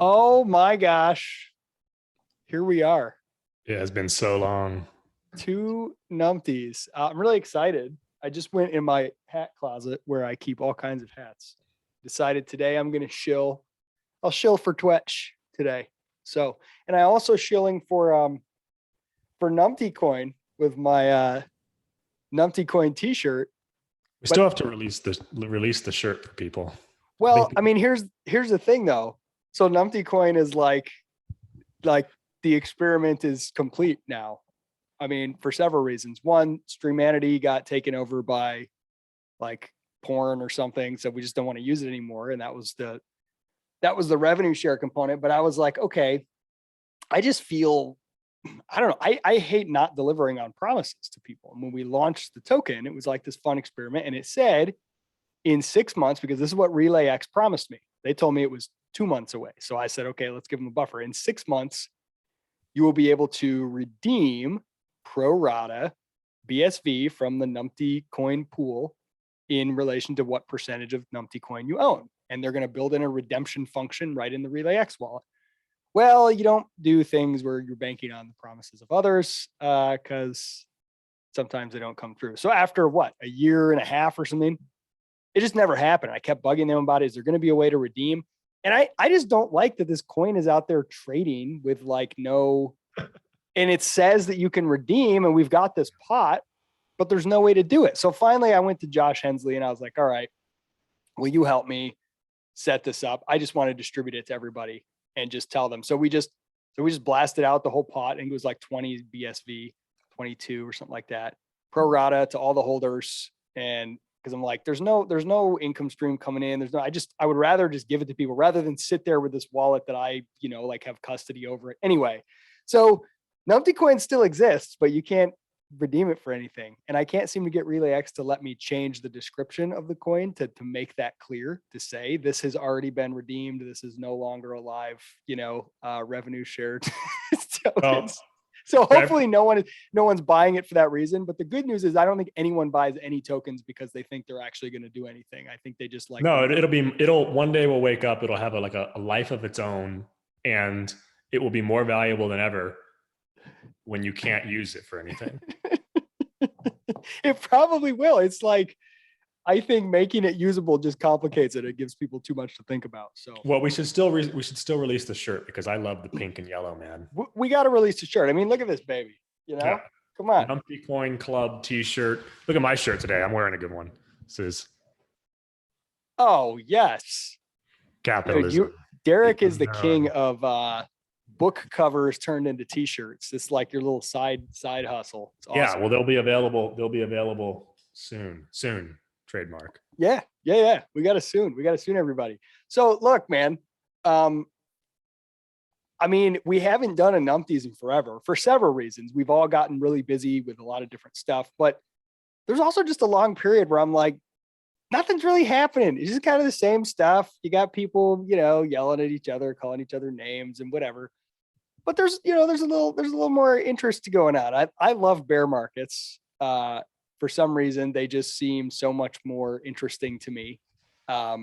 Oh my gosh. Here we are. Yeah, it's been so long. Two numpties. I'm really excited. I just went in my hat closet where I keep all kinds of hats. Decided today I'm going to shill. I'll shill for Twitch today. So, and I also shilling for Numpty coin with my Numpty coin t-shirt. We But still have to release the shirt for people. I well, think I mean, here's the thing though. So Numpty coin is like the experiment is complete now. I mean, for several reasons. One, Streamanity got taken over by like porn or something, so we just don't want to use it anymore. And that was the revenue share component. But I was like, okay, I just feel I don't know. I hate not delivering on promises to people. And when we launched the token, it was like this fun experiment, and it said in 6 months, because this is what RelayX promised me. They told me it was 2 months away. So I said, okay, let's give them a buffer. In 6 months, you will be able to redeem pro rata BSV from the Numpty coin pool in relation to what percentage of Numpty coin you own. And they're going to build in a redemption function right in the RelayX wallet. Well, you don't do things where you're banking on the promises of others because sometimes they don't come through. So after what, a year and a half or something, it just never happened. I kept bugging them about it. Is there going to be a way to redeem? And I just don't like that this coin is out there trading with like no, and it says that you can redeem and we've got this pot, but there's no way to do it. So finally I went to Josh Hensley and I was like, all right, will you help me set this up? I just want to distribute it to everybody and just tell them. So we just blasted out the whole pot. I think it was like 20 BSV, 22 or something like that, pro rata to all the holders. And because I'm like, there's no income stream coming in. I would rather just give it to people rather than sit there with this wallet that I, like have custody over it. Anyway, so Numpty coin still exists, but you can't redeem it for anything. And I can't seem to get RelayX to let me change the description of the coin to make that clear, to say this has already been redeemed. This is no longer a live, revenue shared well, tokens. So hopefully no one's buying it for that reason. But the good news is I don't think anyone buys any tokens because they think they're actually going to do anything. I think they just like, no, it'll one day we'll wake up, it'll have a life of its own, and it will be more valuable than ever when you can't use it for anything. It probably will. It's like, I think making it usable just complicates it. It gives people too much to think about. So, well, we should still release the shirt because I love the pink and yellow, man. We got to release the shirt. I mean, look at this baby. Yeah. Come on. Numpty Coin Club T-shirt. Look at my shirt today. I'm wearing a good one. This is. Oh yes, Capitalism. Derek is the king of book covers turned into T-shirts. It's like your little side hustle. It's awesome. Yeah, well, they'll be available soon. Trademark. Yeah. We got to soon, everybody. So look, man. I mean, we haven't done a Numpties in forever for several reasons. We've all gotten really busy with a lot of different stuff, but there's also just a long period where I'm like, nothing's really happening. It's just kind of the same stuff. You got people, yelling at each other, calling each other names and whatever. But there's a little more interest going on. I love bear markets. For some reason, they just seem so much more interesting to me. I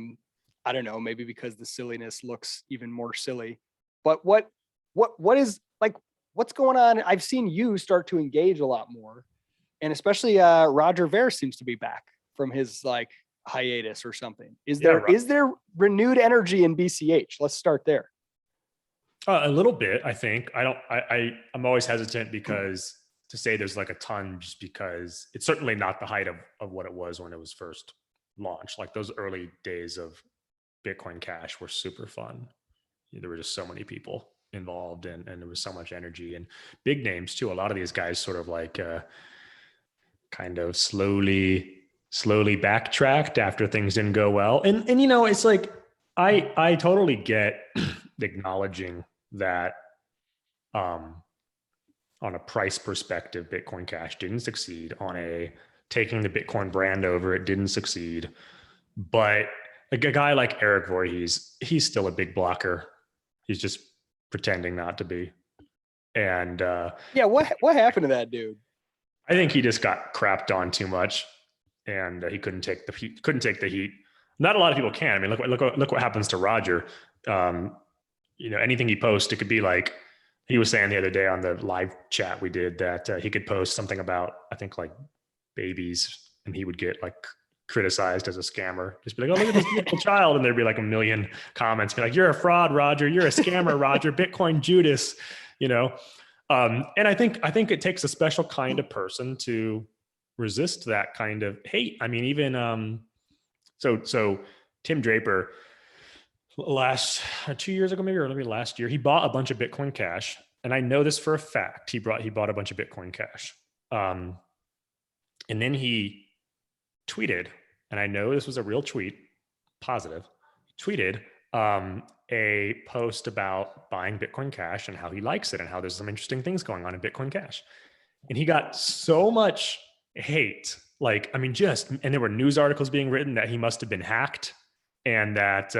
don't know, maybe because the silliness looks even more silly. But what is like, what's going on? I've seen you start to engage a lot more, and especially Roger Ver seems to be back from his like hiatus or something. Is there renewed energy in BCH? Let's start there. A little bit, I think. I'm always hesitant because to say there's like a ton, just because it's certainly not the height of what it was when it was first launched. Like those early days of Bitcoin Cash were super fun. There were just so many people involved and there was so much energy and big names too. A lot of these guys sort of like kind of slowly backtracked after things didn't go well. And it's like, I totally get acknowledging that on a price perspective, Bitcoin Cash didn't succeed. On a taking the Bitcoin brand over, it didn't succeed. But like a guy like Eric Voorhees, he's still a big blocker. He's just pretending not to be. And what happened to that dude? I think he just got crapped on too much, and he couldn't take the heat. Not a lot of people can. I mean, look what happens to Roger. anything he posts, it could be like, he was saying the other day on the live chat we did that he could post something about, I think, like babies, and he would get like criticized as a scammer. Just be like, oh, look at this beautiful child. And there'd be like a million comments be like, you're a fraud, Roger. You're a scammer, Roger. Bitcoin Judas, and I think it takes a special kind of person to resist that kind of hate. I mean, even so Tim Draper, last 2 years ago, maybe, or maybe last year, he bought a bunch of Bitcoin Cash. And I know this for a fact. He bought a bunch of Bitcoin Cash. And then he tweeted, and I know this was a real tweet, positive, tweeted a post about buying Bitcoin Cash and how he likes it and how there's some interesting things going on in Bitcoin Cash. And he got so much hate. Like, I mean, and there were news articles being written that he must have been hacked, and that,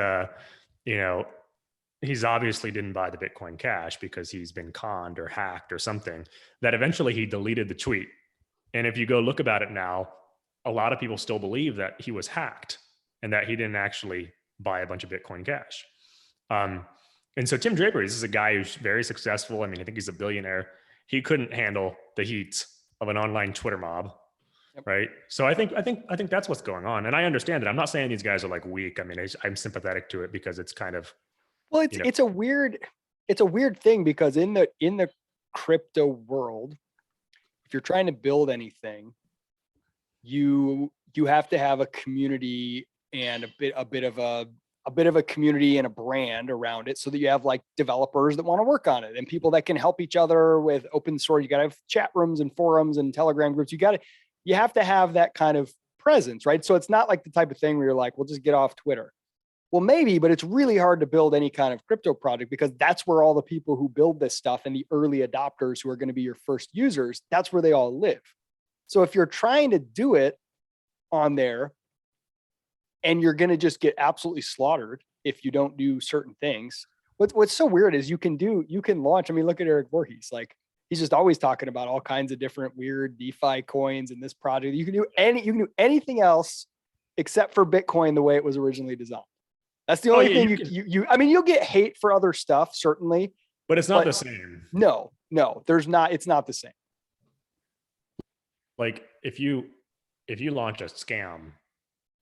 he's obviously didn't buy the Bitcoin Cash because he's been conned or hacked or something, that eventually he deleted the tweet. And if you go look about it now, a lot of people still believe that he was hacked and that he didn't actually buy a bunch of Bitcoin Cash. And so Tim Draper, this is a guy who's very successful. I mean, I think he's a billionaire. He couldn't handle the heat of an online Twitter mob. Yep. Right. So I think that's what's going on. And I understand it. I'm not saying these guys are like weak. I mean, I'm sympathetic to it because it's kind of, well, it's a weird thing, because in the crypto world, if you're trying to build anything, you have to have a community and a bit of a community and a brand around it, so that you have like developers that want to work on it and people that can help each other with open source. You got to have chat rooms and forums and Telegram groups. You have to have that kind of presence, right? So it's not like the type of thing where you're like, we'll just get off Twitter. Well, maybe, but it's really hard to build any kind of crypto project, because that's where all the people who build this stuff and the early adopters who are going to be your first users, that's where they all live. So if you're trying to do it on there, and you're going to just get absolutely slaughtered if you don't do certain things. What's so weird is you can launch. I mean, look at Eric Voorhees. Like, he's just always talking about all kinds of different weird DeFi coins in this project. You can do anything else except for Bitcoin the way it was originally designed. That's the only thing I mean, you'll get hate for other stuff, certainly, but it's not the same. No, there's not. It's not the same. Like, if you launch a scam,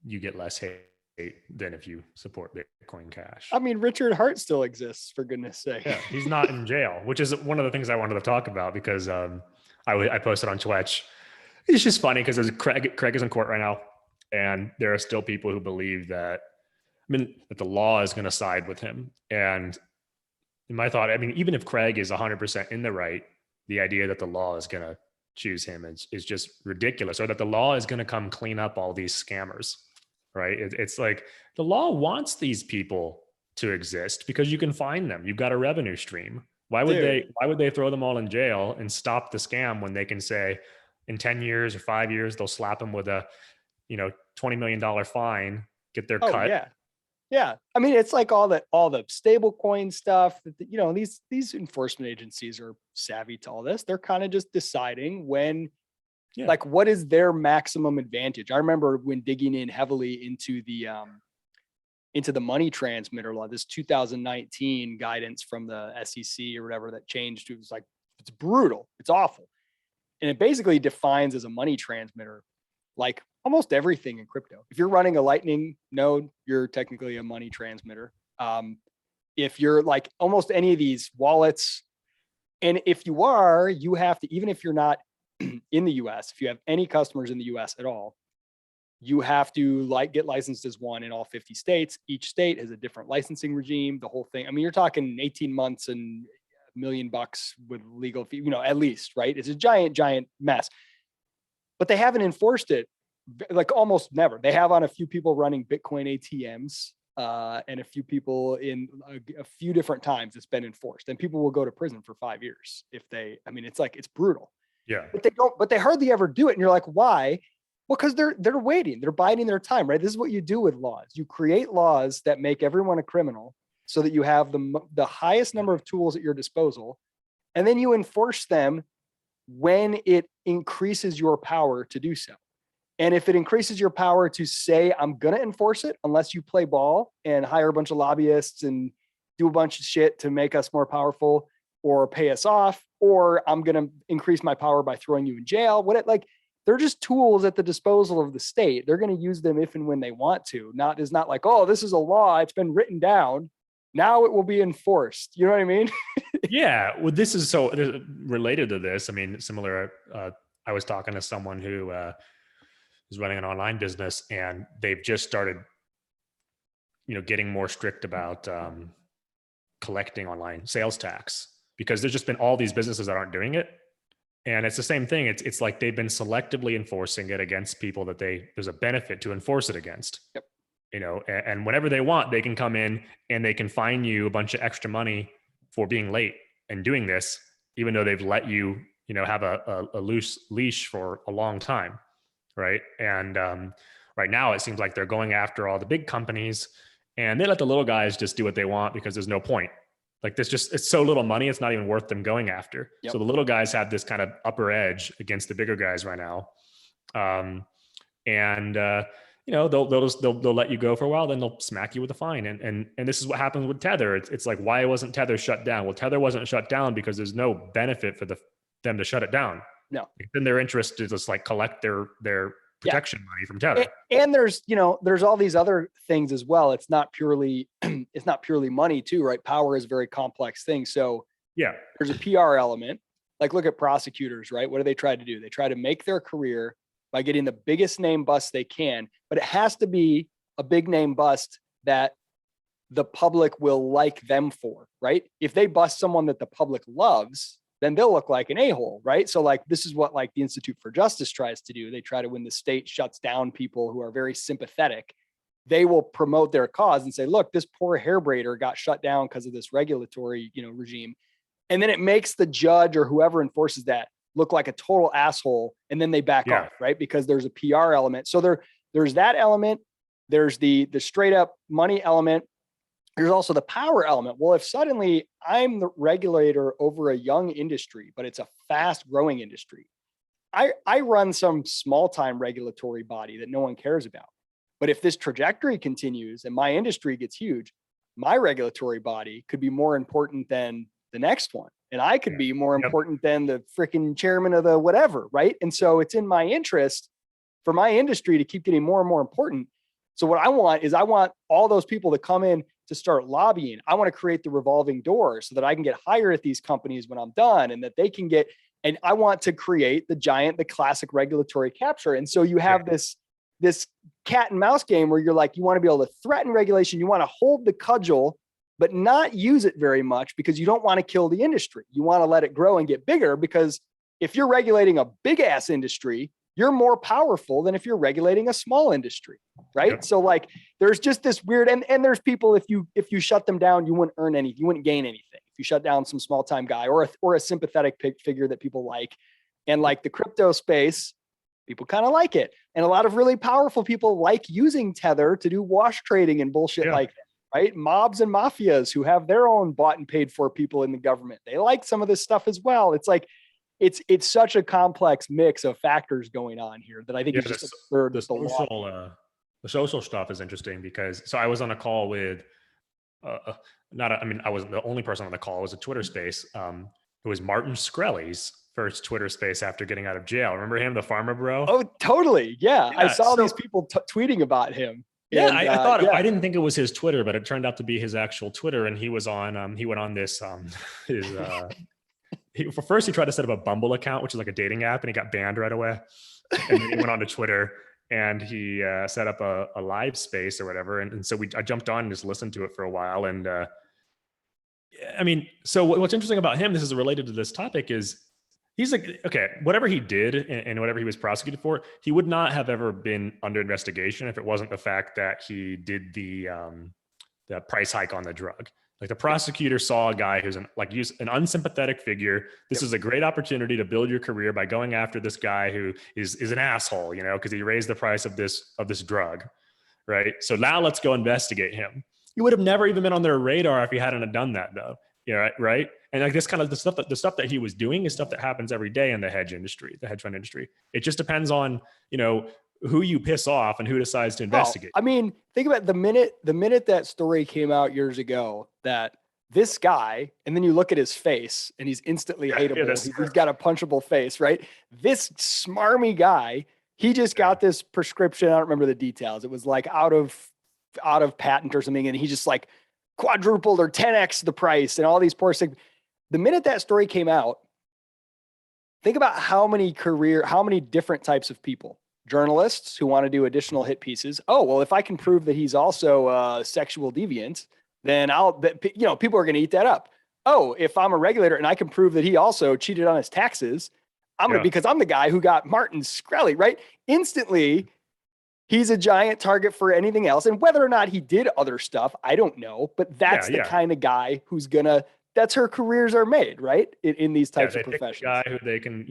you get less hate than if you support Bitcoin Cash. I mean, Richard Hart still exists, for goodness sake. Yeah, he's not in jail, which is one of the things I wanted to talk about, because I posted on Twitch. It's just funny because Craig is in court right now, and there are still people who believe that the law is going to side with him. And in my thought, I mean, even if Craig is 100% in the right, the idea that the law is going to choose him is just ridiculous, or that the law is going to come clean up all these scammers, right? It's like the law wants these people to exist because you can find them. You've got a revenue stream. Why would they throw them all in jail and stop the scam when they can say in 10 years or 5 years, they'll slap them with a, $20 million fine, get their cut. Yeah. I mean, it's like all the stable coin stuff that, these enforcement agencies are savvy to all this. They're kind of just deciding when, like, what is their maximum advantage? I remember when digging in heavily into the money transmitter law, this 2019 guidance from the SEC or whatever that changed. It was like, it's brutal. It's awful. And it basically defines as a money transmitter, like almost everything in crypto. If you're running a Lightning node, you're technically a money transmitter. If you're like almost any of these wallets, and if you are, you have to, even if you're not in the US, if you have any customers in the US at all, you have to get licensed as one in all 50 states. Each state has a different licensing regime, the whole thing. I mean, you're talking 18 months and $1 million with legal fee, at least, right? It's a giant mess. But they haven't enforced it, like almost never. They have on a few people running Bitcoin ATMs and a few people in a few different times it's been enforced, and people will go to prison for 5 years if they, it's brutal. Yeah. But they hardly ever do it. And you're like, why? Well, because they're waiting, they're biding their time, right? This is what you do with laws. You create laws that make everyone a criminal so that you have the highest number of tools at your disposal. And then you enforce them when it increases your power to do so. And if it increases your power to say, I'm going to enforce it unless you play ball and hire a bunch of lobbyists and do a bunch of shit to make us more powerful or pay us off, or I'm going to increase my power by throwing you in jail. They're just tools at the disposal of the state. They're going to use them if and when they want to. It's not like, oh, this is a law. It's been written down. Now it will be enforced. You know what I mean? Yeah. Well, this is so related to this. I mean, similar. I was talking to someone who is running an online business, and they've just started, getting more strict about collecting online sales tax, because there's just been all these businesses that aren't doing it. And it's the same thing. It's like they've been selectively enforcing it against people that there's a benefit to enforce it against. Yep. And whenever they want, they can come in and they can fine you a bunch of extra money for being late and doing this, even though they've let you, have a loose leash for a long time. Right. And right now it seems like they're going after all the big companies, and they let the little guys just do what they want because there's no point. Like it's so little money, it's not even worth them going after. Yep. So the little guys have this kind of upper edge against the bigger guys right now. They'll let you go for a while, then they'll smack you with a fine. And this is what happens with Tether. It's like, why wasn't Tether shut down? Well, Tether wasn't shut down because there's no benefit for them to shut it down. No. It's in their interest to just like collect their protection money from Tether. And there's all these other things as well. It's not purely money too, right? Power is a very complex thing. So yeah, there's a PR element. Like, look at prosecutors, right? What do they try to do? They try to make their career by getting the biggest name bust they can, but it has to be a big name bust that the public will like them for, right? If they bust someone that the public loves, then they'll look like an a-hole, right? So like, this is what like the Institute for Justice tries to do. They try to, when the state shuts down people who are very sympathetic, they will promote their cause and say, look, this poor hair braider got shut down because of this regulatory, regime. And then it makes the judge or whoever enforces that look like a total asshole. And then they back off, right? Because there's a PR element. So there's that element. There's the straight up money element. There's also the power element. Well, if suddenly I'm the regulator over a young industry, but it's a fast growing industry, I run some small time regulatory body that no one cares about. But if this trajectory continues and my industry gets huge, my regulatory body could be more important than the next one. And I could be more important than the freaking chairman of the whatever, right? And so it's in my interest for my industry to keep getting more and more important. So what I want all those people to come in to start lobbying. I want to create the revolving door so that I can get hired at these companies when I'm done, and that they can get, and I want to create the classic regulatory capture. And so you have this cat and mouse game where you're like, you want to be able to threaten regulation. You want to hold the cudgel, but not use it very much because you don't want to kill the industry. You want to let it grow and get bigger, because if you're regulating a big ass industry, you're more powerful than if you're regulating a small industry, right? Yep. So like, there's just this weird, and there's people, if you shut them down, you wouldn't earn anything, you wouldn't gain anything. If you shut down some small time guy or a sympathetic figure that people like, and like the crypto space, people kind of like it. And a lot of really powerful people like using Tether to do wash trading and bullshit like that, right? Mobs and mafias who have their own bought and paid for people in the government, they like some of this stuff as well. It's like, it's such a complex mix of factors going on here that I think is just absurd. The social stuff is interesting because, so I was on a call with, I wasn't the only person on the call. It was a Twitter space. It was Martin Shkreli's first Twitter space after getting out of jail. Remember him, the farmer bro? Oh, totally. Yeah. I saw these people tweeting about him. Yeah, and, I thought I didn't think it was his Twitter, but it turned out to be his actual Twitter. And he was on. He went on this First, he tried to set up a Bumble account, which is like a dating app, and he got banned right away. And then he went on to Twitter and he set up a live space or whatever. And so I jumped on and just listened to it for a while. And so what's interesting about him, this is related to this topic, is he's like, okay, whatever he did and whatever he was prosecuted for, he would not have ever been under investigation if it wasn't the fact that he did the price hike on the drug. Like the prosecutor saw a guy who's an unsympathetic figure. This is a great opportunity to build your career by going after this guy who is an asshole, because he raised the price of this drug, right? So now let's go investigate him. You would have never even been on their radar if he hadn't done that, though. Yeah, right. And like this kind of the stuff that he was doing is stuff that happens every day in the hedge fund industry. It just depends on who you piss off and who decides to investigate. Think about the minute that story came out years ago that this guy, and then you look at his face and he's instantly hateable. He's got a punchable face, right? This smarmy guy, he just got this prescription. I don't remember the details. It was like out of patent or something. And he just like quadrupled or 10x the price and all these poor things. The minute that story came out, think about how many different types of people, journalists who want to do additional hit pieces. Oh, well, if I can prove that he's also a sexual deviant, then people are going to eat that up. Oh, if I'm a regulator and I can prove that he also cheated on his taxes, because I'm the guy who got Martin Shkreli, right? Instantly, he's a giant target for anything else. And whether or not he did other stuff, I don't know. But that's the kind of guy who's that's her careers are made, right? In these types of professions. Pick a guy who they can,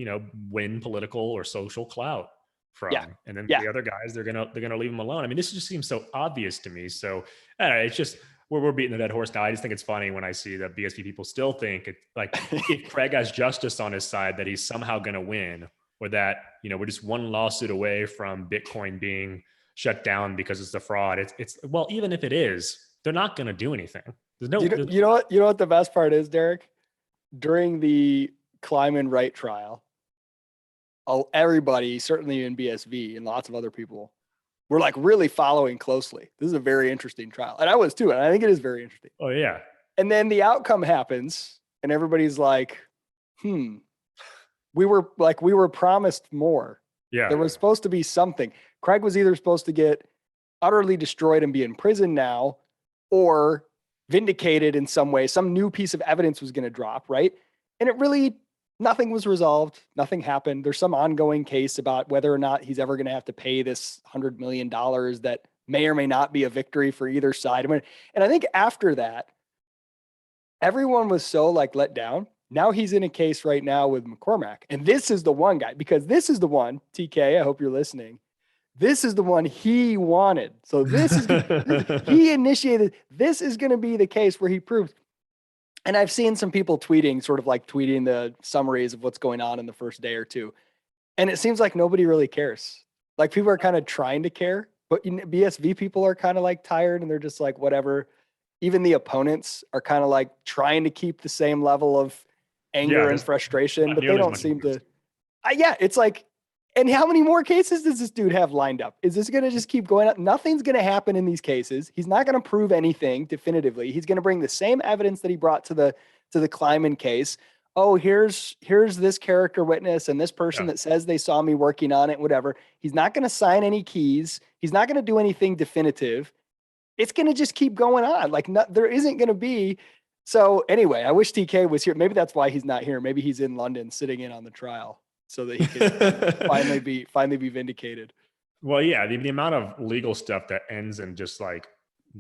win political or social clout from. And then the other guys, they're gonna leave him alone. I mean, this just seems so obvious to me. So it's just we're beating a dead horse now. I just think it's funny when I see that BSV people still think if Craig has justice on his side, that he's somehow gonna win, or that we're just one lawsuit away from Bitcoin being shut down because it's a fraud. It's well, even if it is, they're not gonna do anything. You know what the best part is, Derek? During the Kleiman Wright trial, everybody, certainly in BSV and lots of other people, were like really following closely. This is a very interesting trial. And I was too. And I think it is very interesting. Oh, yeah. And then the outcome happens and everybody's like, we were promised more. Yeah. There was supposed to be something. Craig was either supposed to get utterly destroyed and be in prison now, or vindicated in some way. Some new piece of evidence was going to drop, right? And nothing was resolved. Nothing happened. There's some ongoing case about whether or not he's ever going to have to pay this $100 million that may or may not be a victory for either side. And I think after that, everyone was so let down. Now he's in a case right now with McCormack. And this is the one guy, because this is the one, TK, I hope you're listening. This is the one he wanted. So he initiated. This is going to be the case where he proves. And I've seen some people tweeting the summaries of what's going on in the first day or two. And it seems like nobody really cares. Like people are kind of trying to care, but BSV people are kind of tired and they're just like, whatever. Even the opponents are kind of trying to keep the same level of anger and frustration, but they don't seem to. It's like, and how many more cases does this dude have lined up? Is this going to just keep going up? Nothing's going to happen in these cases. He's not going to prove anything definitively. He's going to bring the same evidence that he brought to the Kleiman case. Oh, here's this character witness and this person that says they saw me working on it, whatever. He's not going to sign any keys. He's not going to do anything definitive. It's going to just keep going on. There isn't going to be. So anyway, I wish TK was here. Maybe that's why he's not here. Maybe he's in London sitting in on the trial, so that he can finally be vindicated. Well, yeah, the amount of legal stuff that ends in just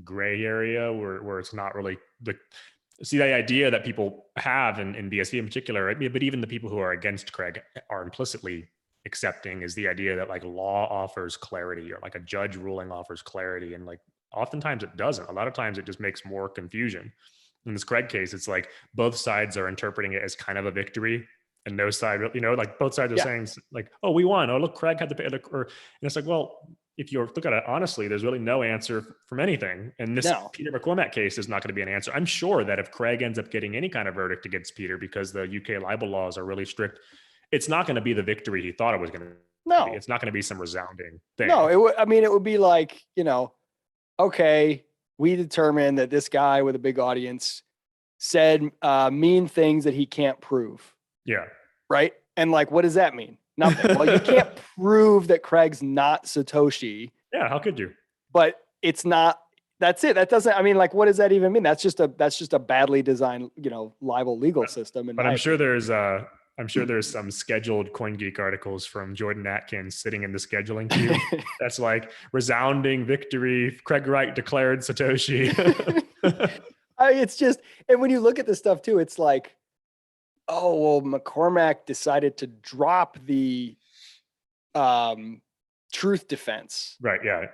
gray area where it's not really the idea that people have in BSV in particular, right? But even the people who are against Craig are implicitly accepting is the idea that law offers clarity, or a judge ruling offers clarity. And oftentimes it doesn't. A lot of times it just makes more confusion. In this Craig case, it's both sides are interpreting it as kind of a victory. And no side, both sides are saying oh, we won. Oh, look, Craig had to pay. And it's well, if you look at it honestly, there's really no answer from anything. And this Peter McCormack case is not going to be an answer. I'm sure that if Craig ends up getting any kind of verdict against Peter, because the UK libel laws are really strict, it's not going to be the victory he thought it was going to be. No, it's not going to be some resounding thing. No, it would be okay, we determined that this guy with a big audience said mean things that he can't prove. Yeah. Right. And what does that mean? Nothing. Well, you can't prove that Craig's not Satoshi. Yeah. How could you? But it's not. That's it. That doesn't. What does that even mean? That's just a badly designed, libel legal system. But I'm sure there's some scheduled CoinGeek articles from Jordan Atkins sitting in the scheduling queue. That's resounding victory. Craig Wright declared Satoshi. It's just, and when you look at this stuff too, it's oh, well, McCormack decided to drop the truth defense. Right. Yeah.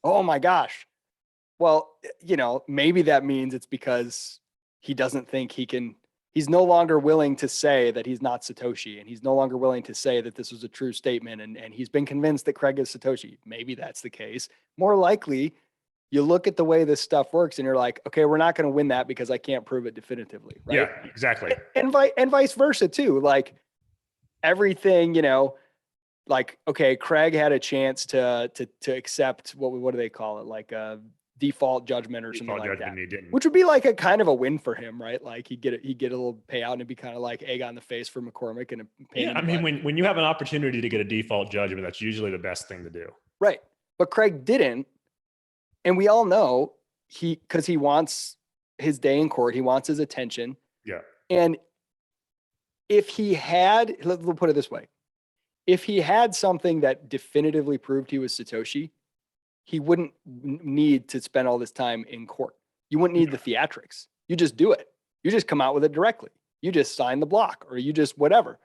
Oh my gosh. Well, maybe that means it's because he doesn't think he's no longer willing to say that he's not Satoshi, and he's no longer willing to say that this was a true statement. And he's been convinced that Craig is Satoshi. Maybe that's the case. More likely, you look at the way this stuff works and you're like, okay, we're not going to win that because I can't prove it definitively. Right. Yeah, exactly. And vice versa too. Like everything, like, okay, Craig had a chance to accept what do they call it? Like a default judgment or something like that, which would be like a kind of a win for him, right? Like he'd get a little payout and it'd be kind of like egg on the face for McCormick and a pain. Yeah, I mean, when you have an opportunity to get a default judgment, that's usually the best thing to do. Right. But Craig didn't. And we all know because he wants his day in court, he wants his attention. Yeah. And if he had, let's put it this way, if he had something that definitively proved he was Satoshi, he wouldn't need to spend all this time in court. You wouldn't need the theatrics. You just do it. You just come out with it directly. You just sign the block or you just whatever.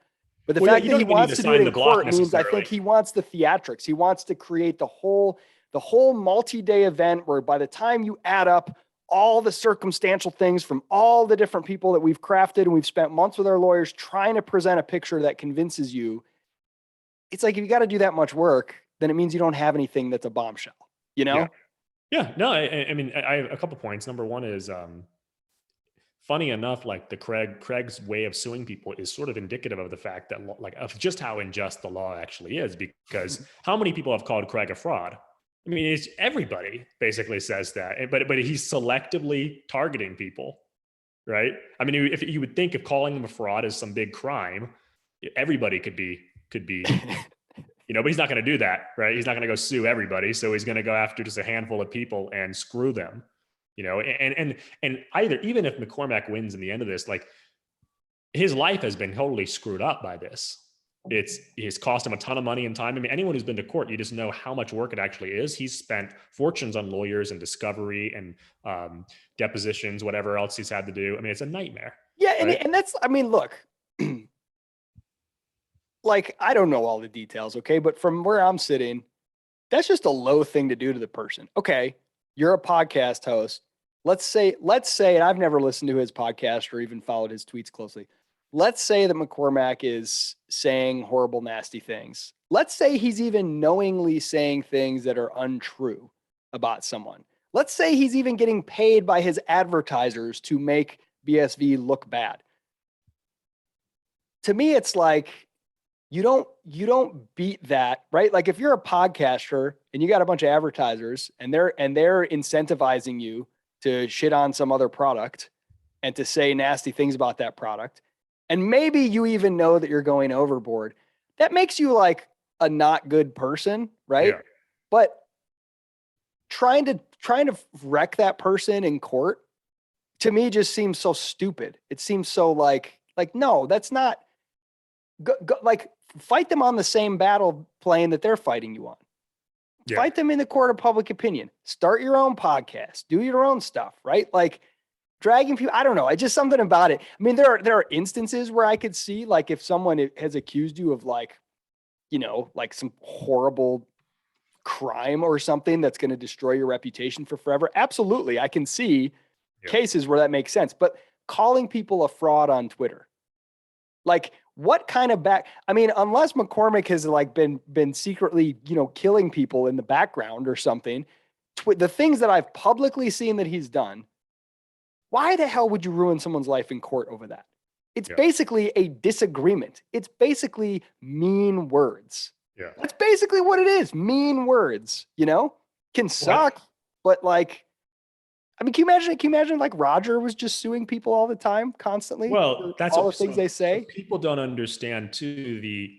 But the fact that he wants to do it in court means I think he wants the theatrics. He wants to create the whole multi-day event where by the time you add up all the circumstantial things from all the different people that we've crafted and we've spent months with our lawyers trying to present a picture that convinces you, it's like if you got to do that much work, then it means you don't have anything that's a bombshell, Yeah. No, I mean, I have a couple points. Number one is, funny enough, like Craig's way of suing people is sort of indicative of the fact that like of just how unjust the law actually is, because how many people have called Craig a fraud? I mean, it's everybody basically says that, but he's selectively targeting people, right? I mean, if you would think of calling him a fraud as some big crime, everybody could be, but he's not going to do that, right? He's not going to go sue everybody. So he's going to go after just a handful of people and screw them, and either, even if McCormack wins in the end of this, like his life has been totally screwed up by this. It's cost him a ton of money and time. I mean, anyone who's been to court, you just know how much work it actually is. He's spent fortunes on lawyers and discovery and depositions, whatever else he's had to do. I mean, it's a nightmare. Yeah. Right? And that's, I mean, look, like, I don't know all the details. Okay. But from where I'm sitting, that's just a low thing to do to the person. Okay. You're a podcast host. Let's say, and I've never listened to his podcast or even followed his tweets closely. Let's say that McCormack is saying horrible, nasty things. Let's say he's even knowingly saying things that are untrue about someone. Let's say he's even getting paid by his advertisers to make BSV look bad. To me, it's like, you don't beat that, right? Like if you're a podcaster and you got a bunch of advertisers and they're incentivizing you to shit on some other product and to say nasty things about that product, and maybe you even know that you're going overboard, that makes you like a not good person, right? Yeah. But trying to wreck that person in court, to me, just seems so stupid. It seems so like no, that's not go, like fight them on the same battle plane that they're fighting you on. Yeah. Fight them in the court of public opinion. Start your own podcast. Do your own stuff, right? Like dragging people. I don't know. It's just something about it. I mean, there are instances where I could see, like, if someone has accused you of like some horrible crime or something that's going to destroy your reputation for forever. Absolutely. I can see cases where that makes sense, but calling people a fraud on Twitter, like what kind of unless McCormick has like been secretly, killing people in the background or something, the things that I've publicly seen that he's done, why the hell would you ruin someone's life in court over that? It's basically a disagreement. It's basically mean words. Yeah. That's basically what it is. Mean words, can suck, but like, I mean, can you imagine like Roger was just suing people all the time, constantly? Well, that's all the things they say. People don't understand too the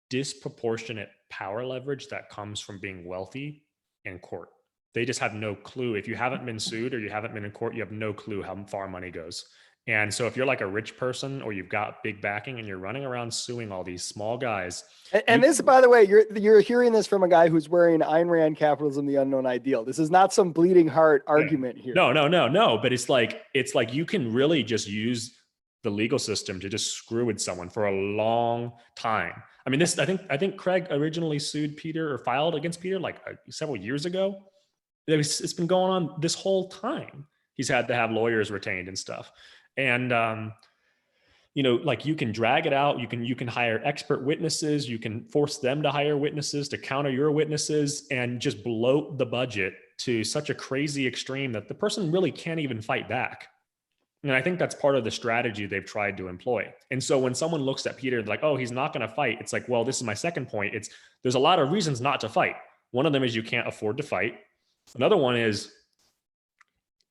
disproportionate power leverage that comes from being wealthy in court. They just have no clue. If you haven't been sued or you haven't been in court, you have no clue how far money goes. And so if you're like a rich person or you've got big backing and you're running around suing all these small guys. And this, by the way, you're hearing this from a guy who's wearing Ayn Rand Capitalism, the Unknown Ideal. This is not some bleeding heart argument here. No. But it's like you can really just use the legal system to just screw with someone for a long time. I mean, I think Craig originally sued Peter or filed against Peter like several years ago. It's been going on this whole time. He's had to have lawyers retained and stuff. And, like you can drag it out. You can hire expert witnesses. You can force them to hire witnesses to counter your witnesses and just bloat the budget to such a crazy extreme that the person really can't even fight back. And I think that's part of the strategy they've tried to employ. And so when someone looks at Peter like, oh, he's not going to fight, it's like, well, this is my second point. There's a lot of reasons not to fight. One of them is you can't afford to fight. Another one is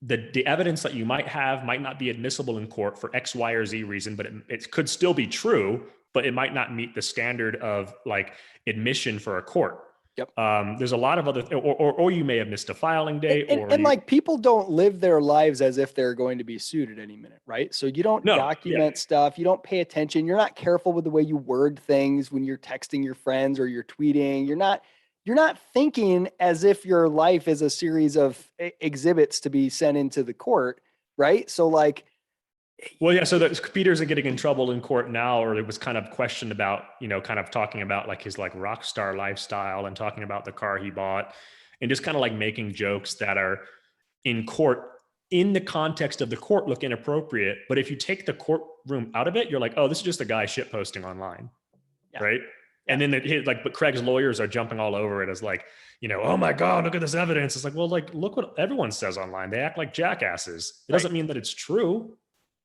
the evidence that you might have might not be admissible in court for X, Y, or Z reason, but it could still be true, but it might not meet the standard of like admission for a court. Yep. There's a lot of other, or you may have missed a filing date, and like people don't live their lives as if they're going to be sued at any minute, right? So you don't document stuff, you don't pay attention, you're not careful with the way you word things when you're texting your friends or you're tweeting. You're not thinking as if your life is a series of exhibits to be sent into the court, right? So like, well, yeah. So that Peter's getting in trouble in court now, or it was kind of questioned about, kind of talking about like his like rock star lifestyle and talking about the car he bought and just kind of like making jokes that are in court in the context of the court look inappropriate. But if you take the courtroom out of it, you're like, oh, this is just a guy shit posting online. Yeah. Right. Yeah. And then but Craig's lawyers are jumping all over it as like, oh my God, look at this evidence. It's like, well, like, look what everyone says online. They act like jackasses. It doesn't mean that it's true.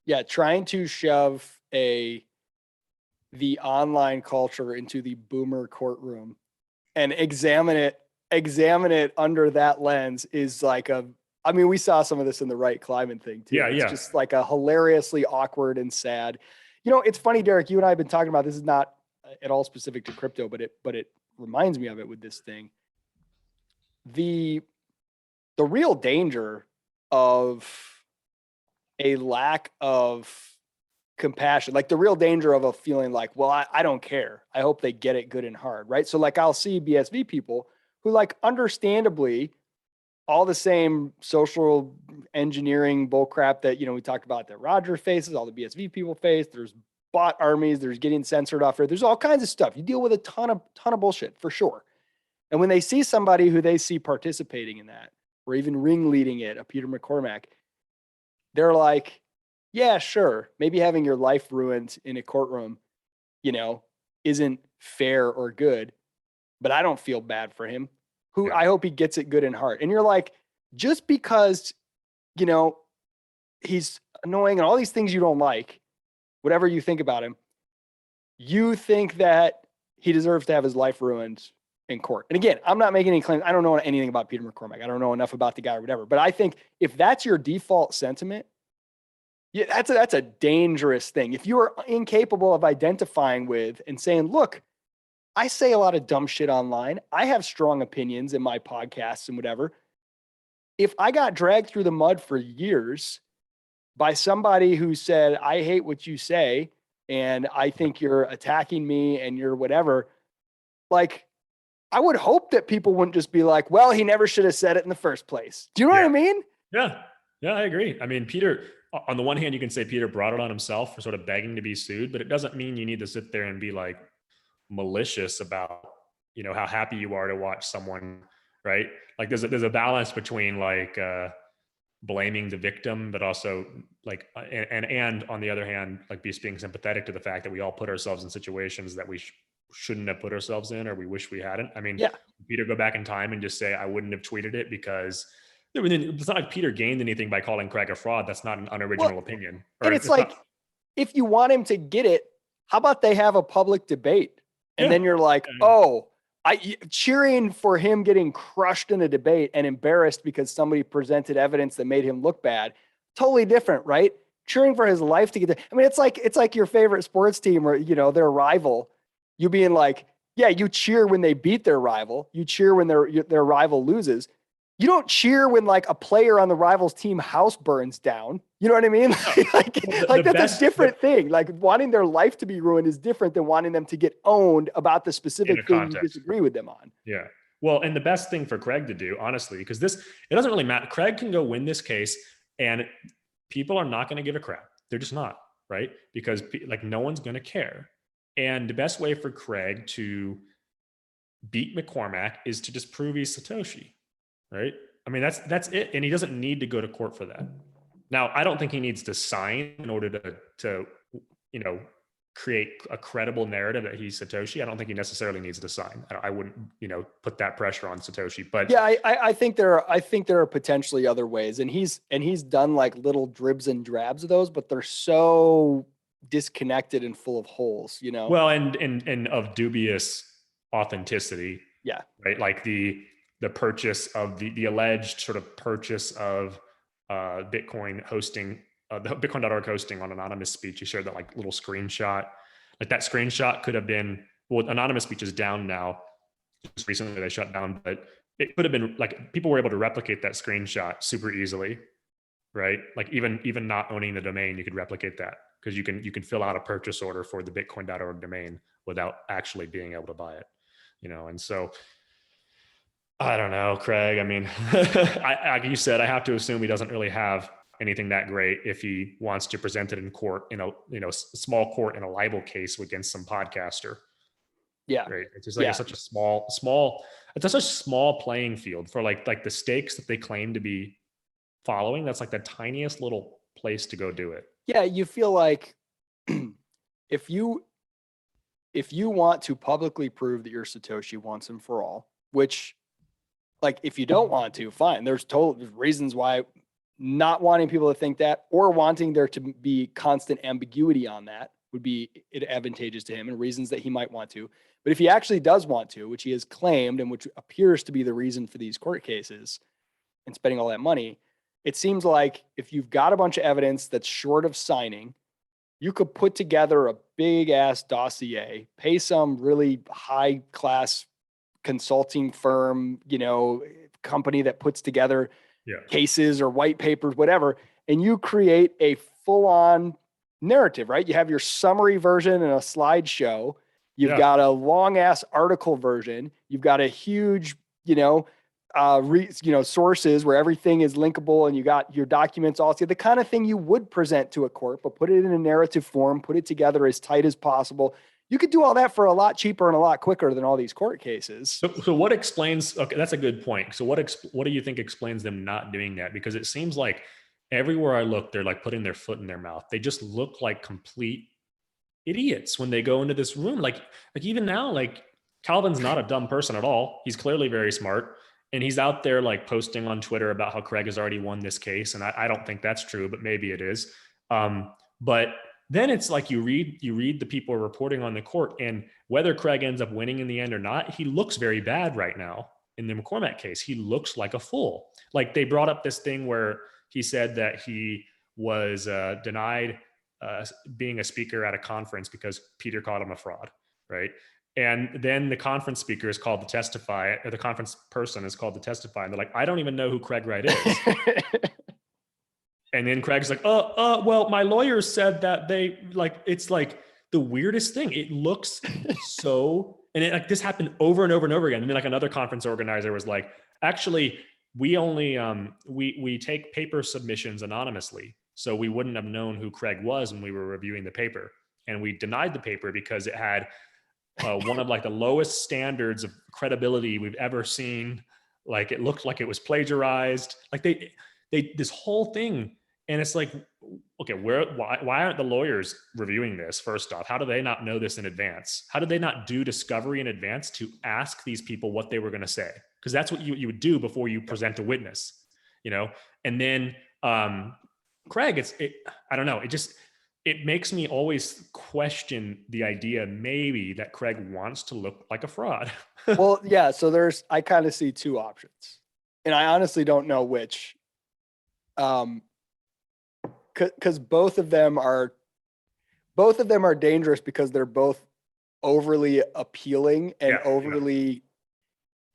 Yeah, trying to shove the online culture into the boomer courtroom and examine it under that lens is like we saw some of this in the right climate thing too. It's just like a hilariously awkward and sad. It's funny, Derek, you and I have been talking about, this is not at all specific to crypto, but it reminds me of it with this thing. The real danger of a lack of compassion, like the real danger of a feeling like, well, I don't care. I hope they get it good and hard, right? So like I'll see BSV people who like understandably all the same social engineering bullcrap that, we talked about that Roger faces, all the BSV people face. There's bot armies, there's getting censored off there. There's all kinds of stuff. You deal with a ton of bullshit for sure. And when they see somebody who they see participating in that, or even ringleading it, a Peter McCormack, they're like, yeah, sure. Maybe having your life ruined in a courtroom, isn't fair or good, but I don't feel bad for him. I hope he gets it good and hard. And you're like, just because, he's annoying and all these things you don't like, whatever you think about him, you think that he deserves to have his life ruined in court. And again, I'm not making any claims. I don't know anything about Peter McCormack. I don't know enough about the guy or whatever, but I think if that's your default sentiment, yeah, that's a dangerous thing. If you are incapable of identifying with and saying, look, I say a lot of dumb shit online. I have strong opinions in my podcasts and whatever. If I got dragged through the mud for years by somebody who said, I hate what you say, and I think you're attacking me and you're whatever, like, I would hope that people wouldn't just be like, well, he never should have said it in the first place. Do you know what I mean? Yeah. Yeah, I agree. I mean, Peter, on the one hand, you can say Peter brought it on himself for sort of begging to be sued, but it doesn't mean you need to sit there and be like malicious about, how happy you are to watch someone, right? Like there's a balance between like blaming the victim, but also like, and on the other hand, like being sympathetic to the fact that we all put ourselves in situations that we shouldn't have put ourselves in, or we wish we hadn't. I mean, Peter go back in time and just say, I wouldn't have tweeted it because it's not like Peter gained anything by calling Craig a fraud. That's not an unoriginal opinion. And it's like, if you want him to get it, how about they have a public debate? And then you're like, cheering for him getting crushed in a debate and embarrassed because somebody presented evidence that made him look bad. Totally different, right? Cheering for his life to get there. I mean, it's like your favorite sports team or, their rival. You being like, yeah, you cheer when they beat their rival. You cheer when their rival loses. You don't cheer when like a player on the rival's team house burns down. You know what I mean? That's a different thing. Like wanting their life to be ruined is different than wanting them to get owned about the specific thing you disagree with them on. Yeah. Well, and the best thing for Craig to do, honestly, because it doesn't really matter. Craig can go win this case and people are not going to give a crap. They're just not, right? Because like no one's going to care. And the best way for Craig to beat McCormack is to just prove he's Satoshi. Right. I mean, that's it. And he doesn't need to go to court for that. Now, I don't think he needs to sign in order to create a credible narrative that he's Satoshi, I don't think he necessarily needs to sign. I wouldn't, put that pressure on Satoshi. But yeah, I think there are potentially other ways, and he's done like little dribs and drabs of those, but they're so disconnected and full of holes, well, and of dubious authenticity. Yeah. Right. Like the purchase of the alleged sort of purchase of Bitcoin hosting, the Bitcoin.org hosting on anonymous speech. He shared that like little screenshot. Like that screenshot could have been, well, anonymous speech is down now. Just recently they shut down, but it could have been like people were able to replicate that screenshot super easily, right? Like even not owning the domain, you could replicate that because you can fill out a purchase order for the Bitcoin.org domain without actually being able to buy it, and so I don't know, Craig. I mean, like you said, I have to assume he doesn't really have anything that great if he wants to present it in court, small court in a libel case against some podcaster. Yeah. Right. It's just like it's such a small, it's such a small playing field for like the stakes that they claim to be following. That's like the tiniest little place to go do it. Yeah. You feel like if you want to publicly prove that you're Satoshi once and for all, which like if you don't want to, fine. There's reasons why not wanting people to think that or wanting there to be constant ambiguity on that would be advantageous to him and reasons that he might want to. But if he actually does want to, which he has claimed and which appears to be the reason for these court cases and spending all that money, it seems like if you've got a bunch of evidence that's short of signing, you could put together a big ass dossier, pay some really high class consulting firm, company that puts together cases or white papers, whatever, and you create a full on narrative, right? You have your summary version and a slideshow. You've got a long ass article version. You've got a huge, sources where everything is linkable and you got your documents all together, the kind of thing you would present to a court, but put it in a narrative form, put it together as tight as possible. You could do all that for a lot cheaper and a lot quicker than all these court cases. So what explains, okay, that's a good point. So what do you think explains them not doing that? Because it seems like everywhere I look, they're like putting their foot in their mouth. They just look like complete idiots when they go into this room. Like even now, like Calvin's not a dumb person at all. He's clearly very smart. And he's out there like posting on Twitter about how Craig has already won this case. And I don't think that's true, but maybe it is. But then it's like you read the people reporting on the court, and whether Craig ends up winning in the end or not, he looks very bad right now in the McCormack case. He looks like a fool. Like they brought up this thing where he said that he was denied being a speaker at a conference because Peter called him a fraud, right? And then the conference speaker is called to testify, or the conference person is called to testify. And they're like, I don't even know who Craig Wright is. And then Craig's like, well, my lawyers said that they like, it's like the weirdest thing. It looks so, and it, like this happened over and over and over again. And then like another conference organizer was like, actually, we only, we take paper submissions anonymously. So we wouldn't have known who Craig was when we were reviewing the paper. And we denied the paper because it had one of like the lowest standards of credibility we've ever seen. Like it looked like it was plagiarized. Like they this whole thing. And it's like, okay, why aren't the lawyers reviewing this? First off, how do they not know this in advance? How did they not do discovery in advance to ask these people what they were going to say? Because that's what you would do before you present a witness, And then Craig, I don't know. It makes me always question the idea maybe that Craig wants to look like a fraud. Well, yeah. So I kind of see two options, and I honestly don't know which. Because both of them are dangerous because they're both overly appealing and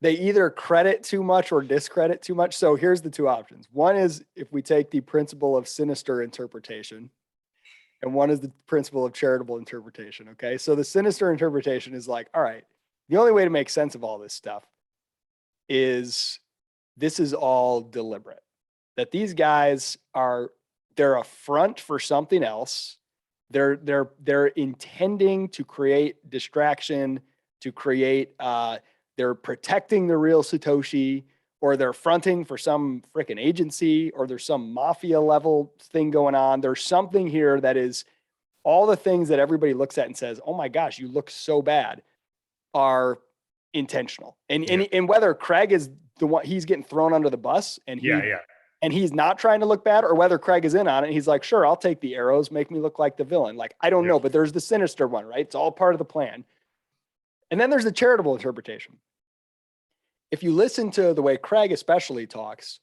they either credit too much or discredit too much. So here's the two options. One is if we take the principle of sinister interpretation, and one is the principle of charitable interpretation. Okay. So the sinister interpretation is like, all right, the only way to make sense of all this stuff is this is all deliberate, that these guys they're a front for something else. They're intending to create distraction, to create, they're protecting the real Satoshi, or they're fronting for some freaking agency, or there's some mafia level thing going on. There's something here that is all the things that everybody looks at and says, oh my gosh, you look so bad, are intentional. And whether Craig is the one, he's getting thrown under the bus and he's not trying to look bad, or whether Craig is in on it. He's like, sure, I'll take the arrows, make me look like the villain. Like, I don't know, but there's the sinister one, right? It's all part of the plan. And then there's the charitable interpretation. If you listen to the way Craig especially talks,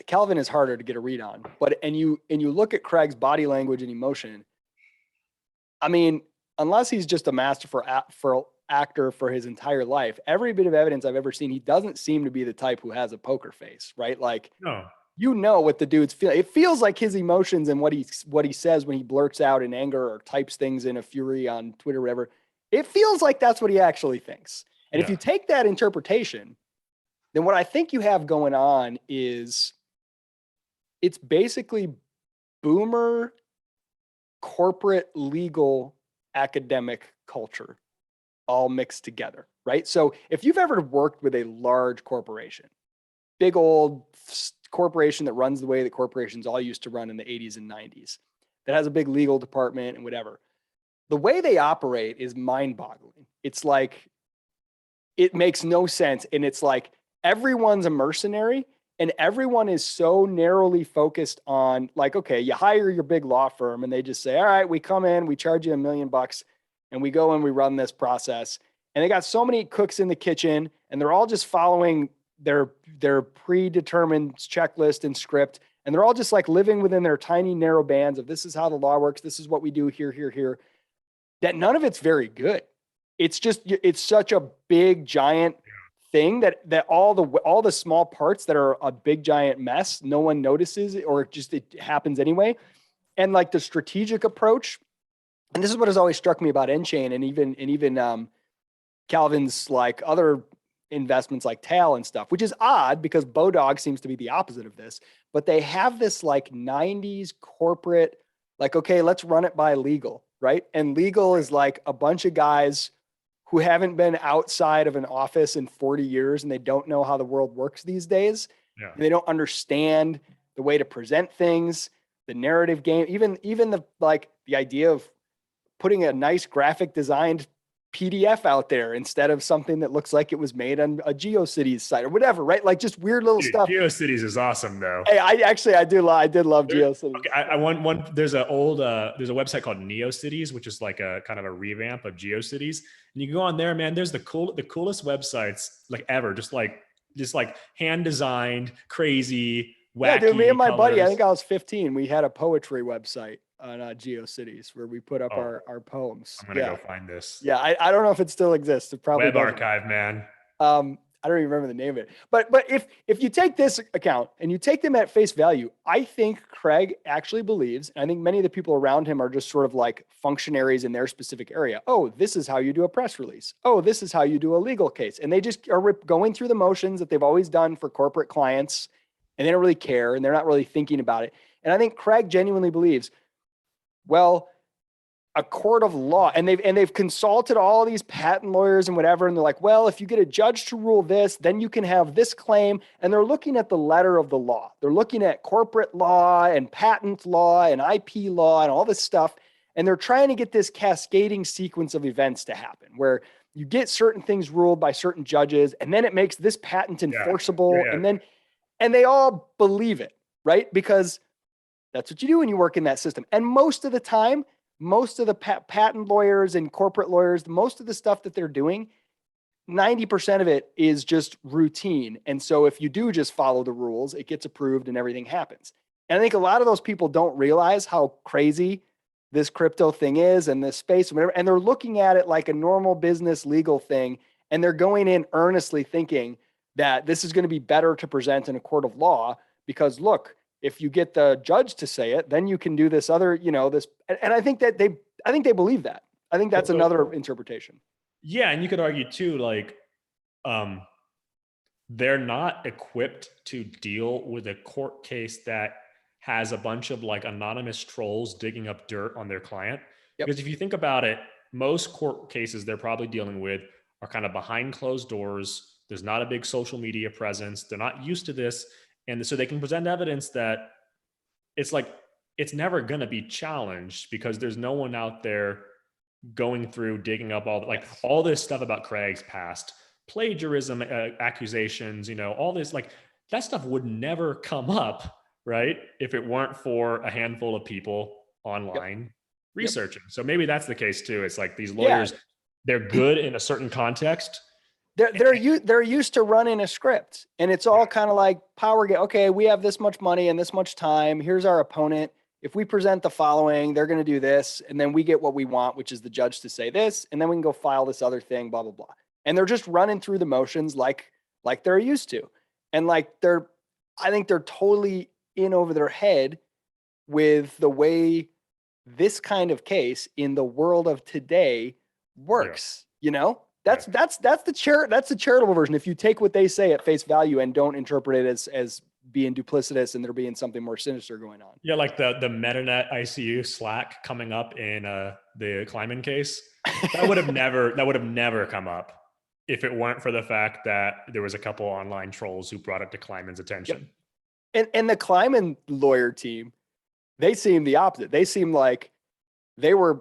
Calvin is harder to get a read on, and you look at Craig's body language and emotion. I mean, unless he's just a master for actor for his entire life, every bit of evidence I've ever seen, he doesn't seem to be the type who has a poker face, right? Like, No. You know what the dude's feeling. It feels like his emotions and what he says when he blurts out in anger or types things in a fury on Twitter, or whatever. It feels like that's what he actually thinks. And if you take that interpretation, then what I think you have going on is it's basically boomer corporate legal academic culture all mixed together, right? So if you've ever worked with a large corporation, big old corporation that runs the way that corporations all used to run in the 80s and 90s, that has a big legal department and whatever, the way they operate is mind-boggling. It's like, it makes no sense. And it's like everyone's a mercenary and everyone is so narrowly focused on, like, okay, you hire your big law firm and they just say, all right, we come in, we charge you $1 million and we go and we run this process. And they got so many cooks in the kitchen and they're all just following their predetermined checklist and script. And they're all just like living within their tiny narrow bands of, this is how the law works. This is what we do here, that none of it's very good. It's just, it's such a big giant thing that all the small parts that are a big giant mess, no one notices, or just it happens anyway. And like the strategic approach, and this is what has always struck me about Enchain and even Calvin's like other investments like Tal and stuff, which is odd because Bodog seems to be the opposite of this, but they have this like 90s corporate, like, okay, let's run it by legal, right? And legal is like a bunch of guys who haven't been outside of an office in 40 years and they don't know how the world works these days. Yeah. They don't understand the way to present things, the narrative game, even the idea of putting a nice graphic designed PDF out there instead of something that looks like it was made on a GeoCities site or whatever, right? Like just weird little stuff. GeoCities is awesome though. Hey, I did love GeoCities. Okay, I want there's a website called NeoCities, which is like a kind of a revamp of GeoCities. And you can go on there, man, there's the coolest websites like ever, just like hand designed, crazy, wacky. Yeah, dude, me and my buddy, I think I was 15. We had a poetry website on GeoCities where we put up our poems. I'm gonna go find this. Yeah, I don't know if it still exists. It probably Web doesn't. Archive, man. I don't even remember the name of it. But if you take this account and you take them at face value, I think Craig actually believes, and I think many of the people around him are just sort of like functionaries in their specific area. Oh, this is how you do a press release. Oh, this is how you do a legal case. And they just are going through the motions that they've always done for corporate clients, and they don't really care, and they're not really thinking about it. And I think Craig genuinely believes, well, a court of law, and they've consulted all these patent lawyers and whatever, and they're like, well, if you get a judge to rule this, then you can have this claim. And they're looking at the letter of the law. They're looking at corporate law and patent law and IP law and all this stuff. And they're trying to get this cascading sequence of events to happen where you get certain things ruled by certain judges, and then it makes this patent enforceable. Yeah. And they all believe it, right? Because that's what you do when you work in that system. And most of the time, most of the patent lawyers and corporate lawyers, most of the stuff that they're doing, 90% of it is just routine. And so if you do just follow the rules, it gets approved and everything happens. And I think a lot of those people don't realize how crazy this crypto thing is and this space and whatever. And they're looking at it like a normal business legal thing. And they're going in earnestly thinking that this is going to be better to present in a court of law because look, if you get the judge to say it, then you can do this other, this. And I think that they believe that. I think that's another interpretation. Yeah. And you could argue too, like, they're not equipped to deal with a court case that has a bunch of like anonymous trolls digging up dirt on their client. Yep. Because if you think about it, most court cases they're probably dealing with are kind of behind closed doors. There's not a big social media presence. They're not used to this. And so they can present evidence that it's like, it's never going to be challenged because there's no one out there going through, digging up all this stuff about Craig's past, plagiarism accusations, all this, like that stuff would never come up, right? If it weren't for a handful of people online researching. So maybe that's the case too. It's like these lawyers, they're good in a certain context. They're used to running a script, and it's all kind of like power game. Okay, we have this much money and this much time. Here's our opponent. If we present the following, they're going to do this, and then we get what we want, which is the judge to say this, and then we can go file this other thing, blah blah blah. And they're just running through the motions like they're used to, and I think they're totally in over their head with the way this kind of case in the world of today works. That's the charitable version. If you take what they say at face value and don't interpret it as being duplicitous and there being something more sinister going on. Yeah, like the MetaNet ICU Slack coming up in the Kleiman case. That would have never come up if it weren't for the fact that there was a couple online trolls who brought it to Kleiman's attention. And the Kleiman lawyer team, they seem the opposite. They seem like their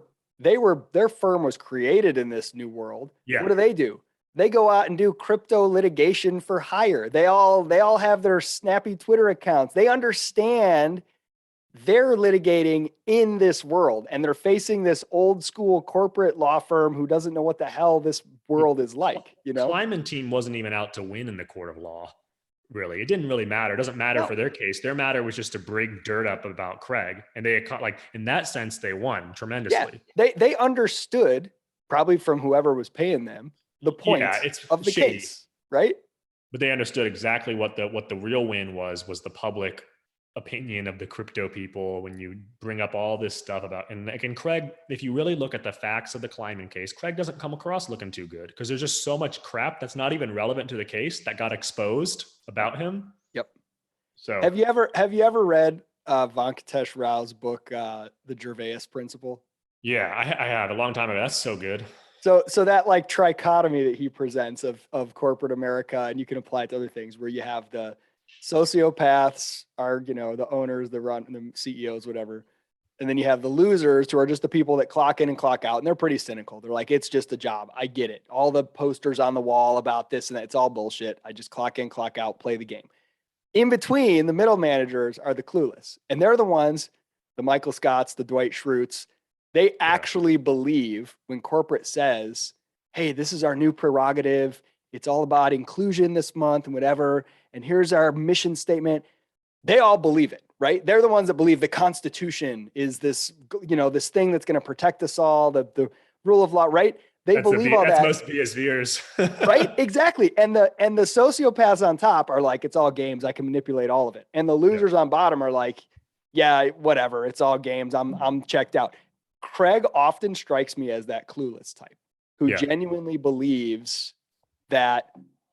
firm was created in this new world. Yeah. What do? They go out and do crypto litigation for hire. They all have their snappy Twitter accounts. They understand they're litigating in this world, and they're facing this old school corporate law firm who doesn't know what the hell this world is like. Kleiman team wasn't even out to win in the court of law. Really, it didn't really matter. It doesn't matter for their case. Their matter was just to bring dirt up about Craig, and they in that sense they won tremendously. Yeah, they understood, probably from whoever was paying them, the point of the case, right? But they understood exactly what the real win was the public opinion of the crypto people when you bring up all this stuff about, and again, Craig, if you really look at the facts of the Kleiman case, Craig doesn't come across looking too good because there's just so much crap that's not even relevant to the case that got exposed about him. Yep. So have you ever read Venkatesh Rao's book, The Gervais Principle? Yeah, I have a long time ago. That's so good. So that like trichotomy that he presents of corporate America, and you can apply it to other things where you have the sociopaths are, the owners, the CEOs, whatever. And then you have the losers who are just the people that clock in and clock out. And they're pretty cynical. They're like, it's just a job. I get it. All the posters on the wall about this and that, it's all bullshit. I just clock in, clock out, play the game. In between, the middle managers are the clueless. And they're the ones, the Michael Scotts, the Dwight Schrutes, they actually believe when corporate says, hey, this is our new prerogative. It's all about inclusion this month and whatever. And here's our mission statement. They all believe it, right? They're the ones that believe the Constitution is this, this thing that's going to protect us all, the rule of law, right? They believe all that. That's most BSVers. Right? Exactly. And the sociopaths on top are like, it's all games. I can manipulate all of it. And the losers on bottom are like, yeah, whatever. It's all games. I'm checked out. Craig often strikes me as that clueless type who genuinely believes that,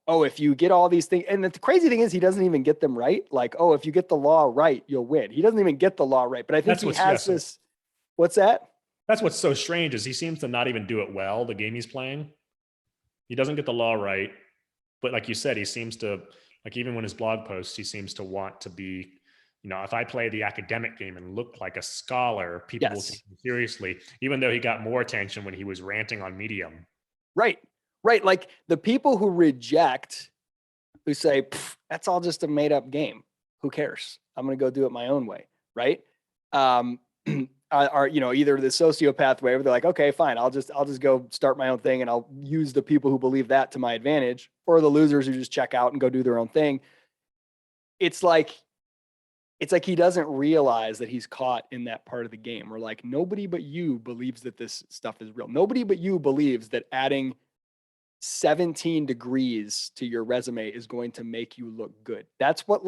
oh, if you get all these things, and the crazy thing is he doesn't even get them right. Like, oh, if you get the law right, you'll win. He doesn't even get the law right. But I think he has this. What's that? That's what's so strange is he seems to not even do it well, the game he's playing. He doesn't get the law right. But like you said, he seems to, like even when his blog posts, he seems to want to be, if I play the academic game and look like a scholar, people will take me seriously, even though he got more attention when he was ranting on Medium. Right. Like the people who reject, who say, that's all just a made up game. Who cares? I'm going to go do it my own way. Right. Are, either the sociopath way where they're like, okay, fine. I'll just go start my own thing and I'll use the people who believe that to my advantage, or the losers who just check out and go do their own thing. It's like he doesn't realize that he's caught in that part of the game where like nobody but you believes that this stuff is real. Nobody but you believes that adding 17 degrees to your resume is going to make you look good. That's what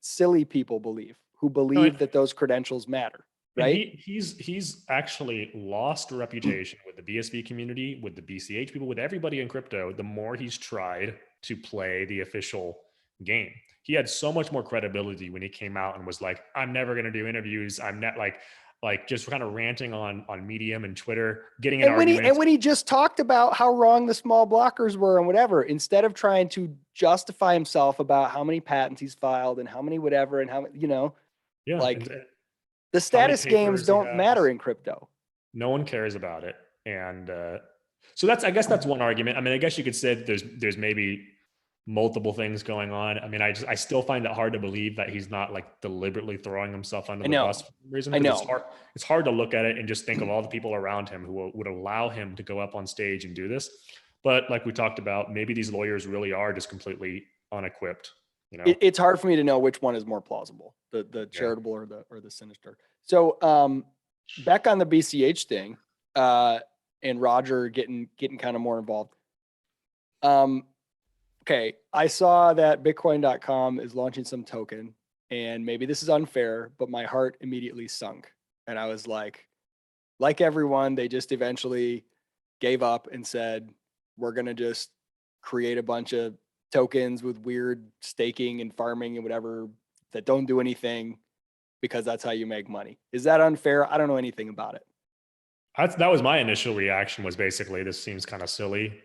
silly people believe, who believe that those credentials matter. Right. He's actually lost reputation with the BSV community, with the BCH people, with everybody in crypto, the more he's tried to play the official game. He had so much more credibility when he came out and was like, I'm never going to do interviews. I'm not like just kind of ranting on Medium and Twitter, getting in arguments. And when he just talked about how wrong the small blockers were and whatever, instead of trying to justify himself about how many patents he's filed and how many whatever and how, The how many status games papers he don't matter has. in crypto. No one cares about it. And so I guess that's one argument. I mean, I guess you could say that there's maybe multiple things going on. I mean, I still find it hard to believe that he's not like deliberately throwing himself under I the know. bus for some reason. I Because know. it's hard to look at it and just think of all the people around him who would allow him to go up on stage and do this. But like we talked about, maybe these lawyers really are just completely unequipped. You know, It's hard for me to know which one is more plausible, the charitable or the sinister. So back on the BCH thing, and Roger getting kind of more involved. Okay, I saw that Bitcoin.com is launching some token, and maybe this is unfair, but my heart immediately sunk. And I was like everyone, they just eventually gave up and said, we're going to just create a bunch of tokens with weird staking and farming and whatever that don't do anything because that's how you make money. Is that unfair? I don't know anything about it. that was my initial reaction, was basically, this seems kind of silly.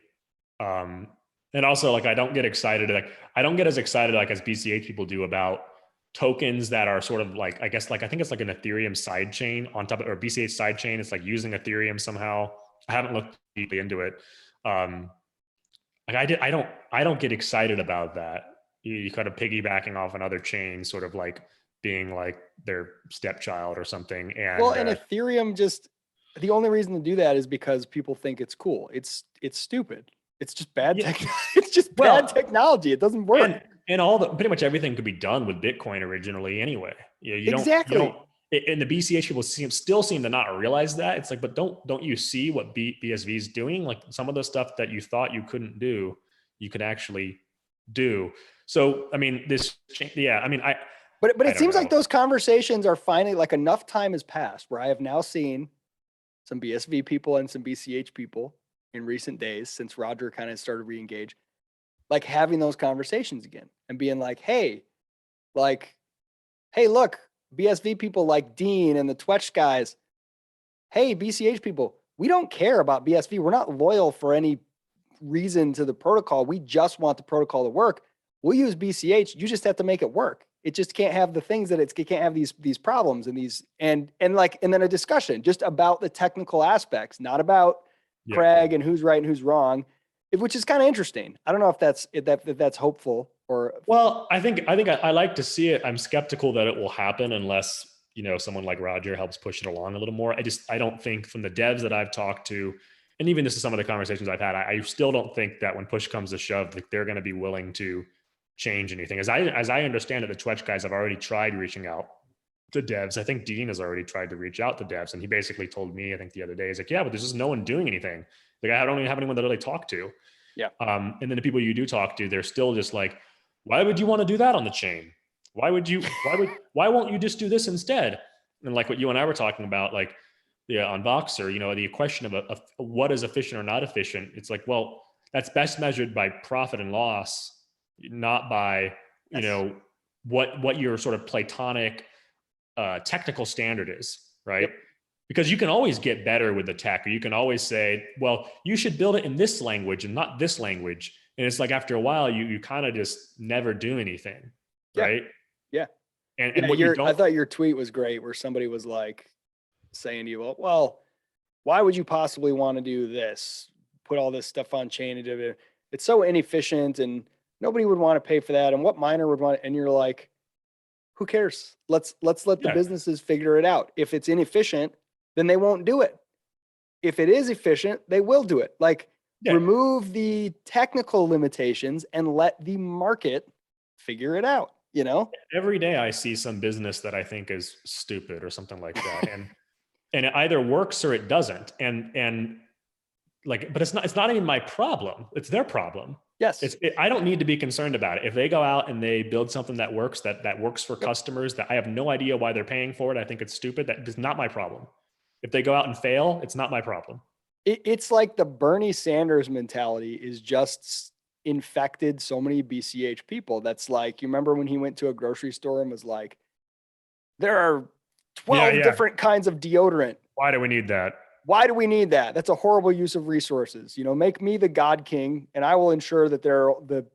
And also, like, I don't get excited. Like, I don't get as excited like as BCH people do about tokens that are sort of like, I guess, like, I think it's like an Ethereum side chain on top of, or BCH side chain. It's like using Ethereum somehow. I haven't looked deeply into it. Like I don't get excited about that. You kind of piggybacking off another chain, sort of like being like their stepchild or something. And Well, and Ethereum just, the only reason to do that is because people think it's cool. It's stupid. It's just bad tech. It's just bad technology. It doesn't work. And pretty much everything could be done with Bitcoin originally anyway. You Exactly. And the BCH people still seem to not realize that. It's like, but don't you see what BSV is doing? Like, some of the stuff that you thought you couldn't do, you could actually do. So, I mean, But it seems like those conversations are finally, like, enough time has passed where I have now seen some BSV people and some BCH people in recent days, since Roger kind of started re-engage, like having those conversations again and being like, hey, look, BSV people like Dean and the Twetch guys. Hey, BCH people, we don't care about BSV. We're not loyal for any reason to the protocol. We just want the protocol to work. We'll use BCH. You just have to make it work. It just can't have the things that it can't have these problems and these, and then a discussion just about the technical aspects, not about Craig and who's right and who's wrong, which is kind of interesting. I don't know if that's hopeful or. Well, I like to see it. I'm skeptical that it will happen unless, someone like Roger helps push it along a little more. I don't think, from the devs that I've talked to, and even this is some of the conversations I've had, I still don't think that when push comes to shove, like, they're going to be willing to change anything. As I understand it, the Twitch guys have already tried reaching out to devs. I think Dean has already tried to reach out to devs, and he basically told me, I think the other day, he's like, yeah, but there's just no one doing anything. Like, I don't even have anyone to really talk to. Yeah. And then the people you do talk to, they're still just like, why would you want to do that on the chain? Why won't you just do this instead? And like what you and I were talking about, like, on Voxer, the question of what is efficient or not efficient. It's like, well, that's best measured by profit and loss, not by, what your sort of platonic technical standard is, right? Yep. Because you can always get better with the tech, or you can always say, well, you should build it in this language and not this language. And it's like, after a while, you kind of just never do anything, right? Yeah. And I thought your tweet was great, where somebody was like saying to you, well, why would you possibly want to do this? Put all this stuff on chain. It's so inefficient, and nobody would want to pay for that. And what miner would want? And you're like, who cares? Let's let the businesses figure it out. If it's inefficient, then they won't do it. If it is efficient, they will do it. Like, remove the technical limitations and let the market figure it out, Every day I see some business that I think is stupid or something like that. And it either works or it doesn't. And like, but it's not even my problem. It's their problem. Yes. I don't need to be concerned about it. If they go out and they build something that works, that works for customers, that I have no idea why they're paying for it, I think it's stupid. That is not my problem. If they go out and fail, it's not my problem. It's like the Bernie Sanders mentality is just infected so many BCH people. That's like, you remember when he went to a grocery store and was like, there are 12 different kinds of deodorant. Why do we need that? Why do we need that? That's a horrible use of resources. Make me the God King, and I will ensure that there are the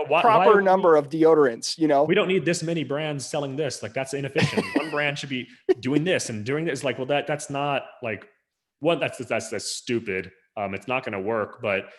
Well, proper number of deodorants. We don't need this many brands selling this. Like, that's inefficient. One brand should be doing this and doing this. Like, well, that's not like one. That's stupid. It's not going to work. But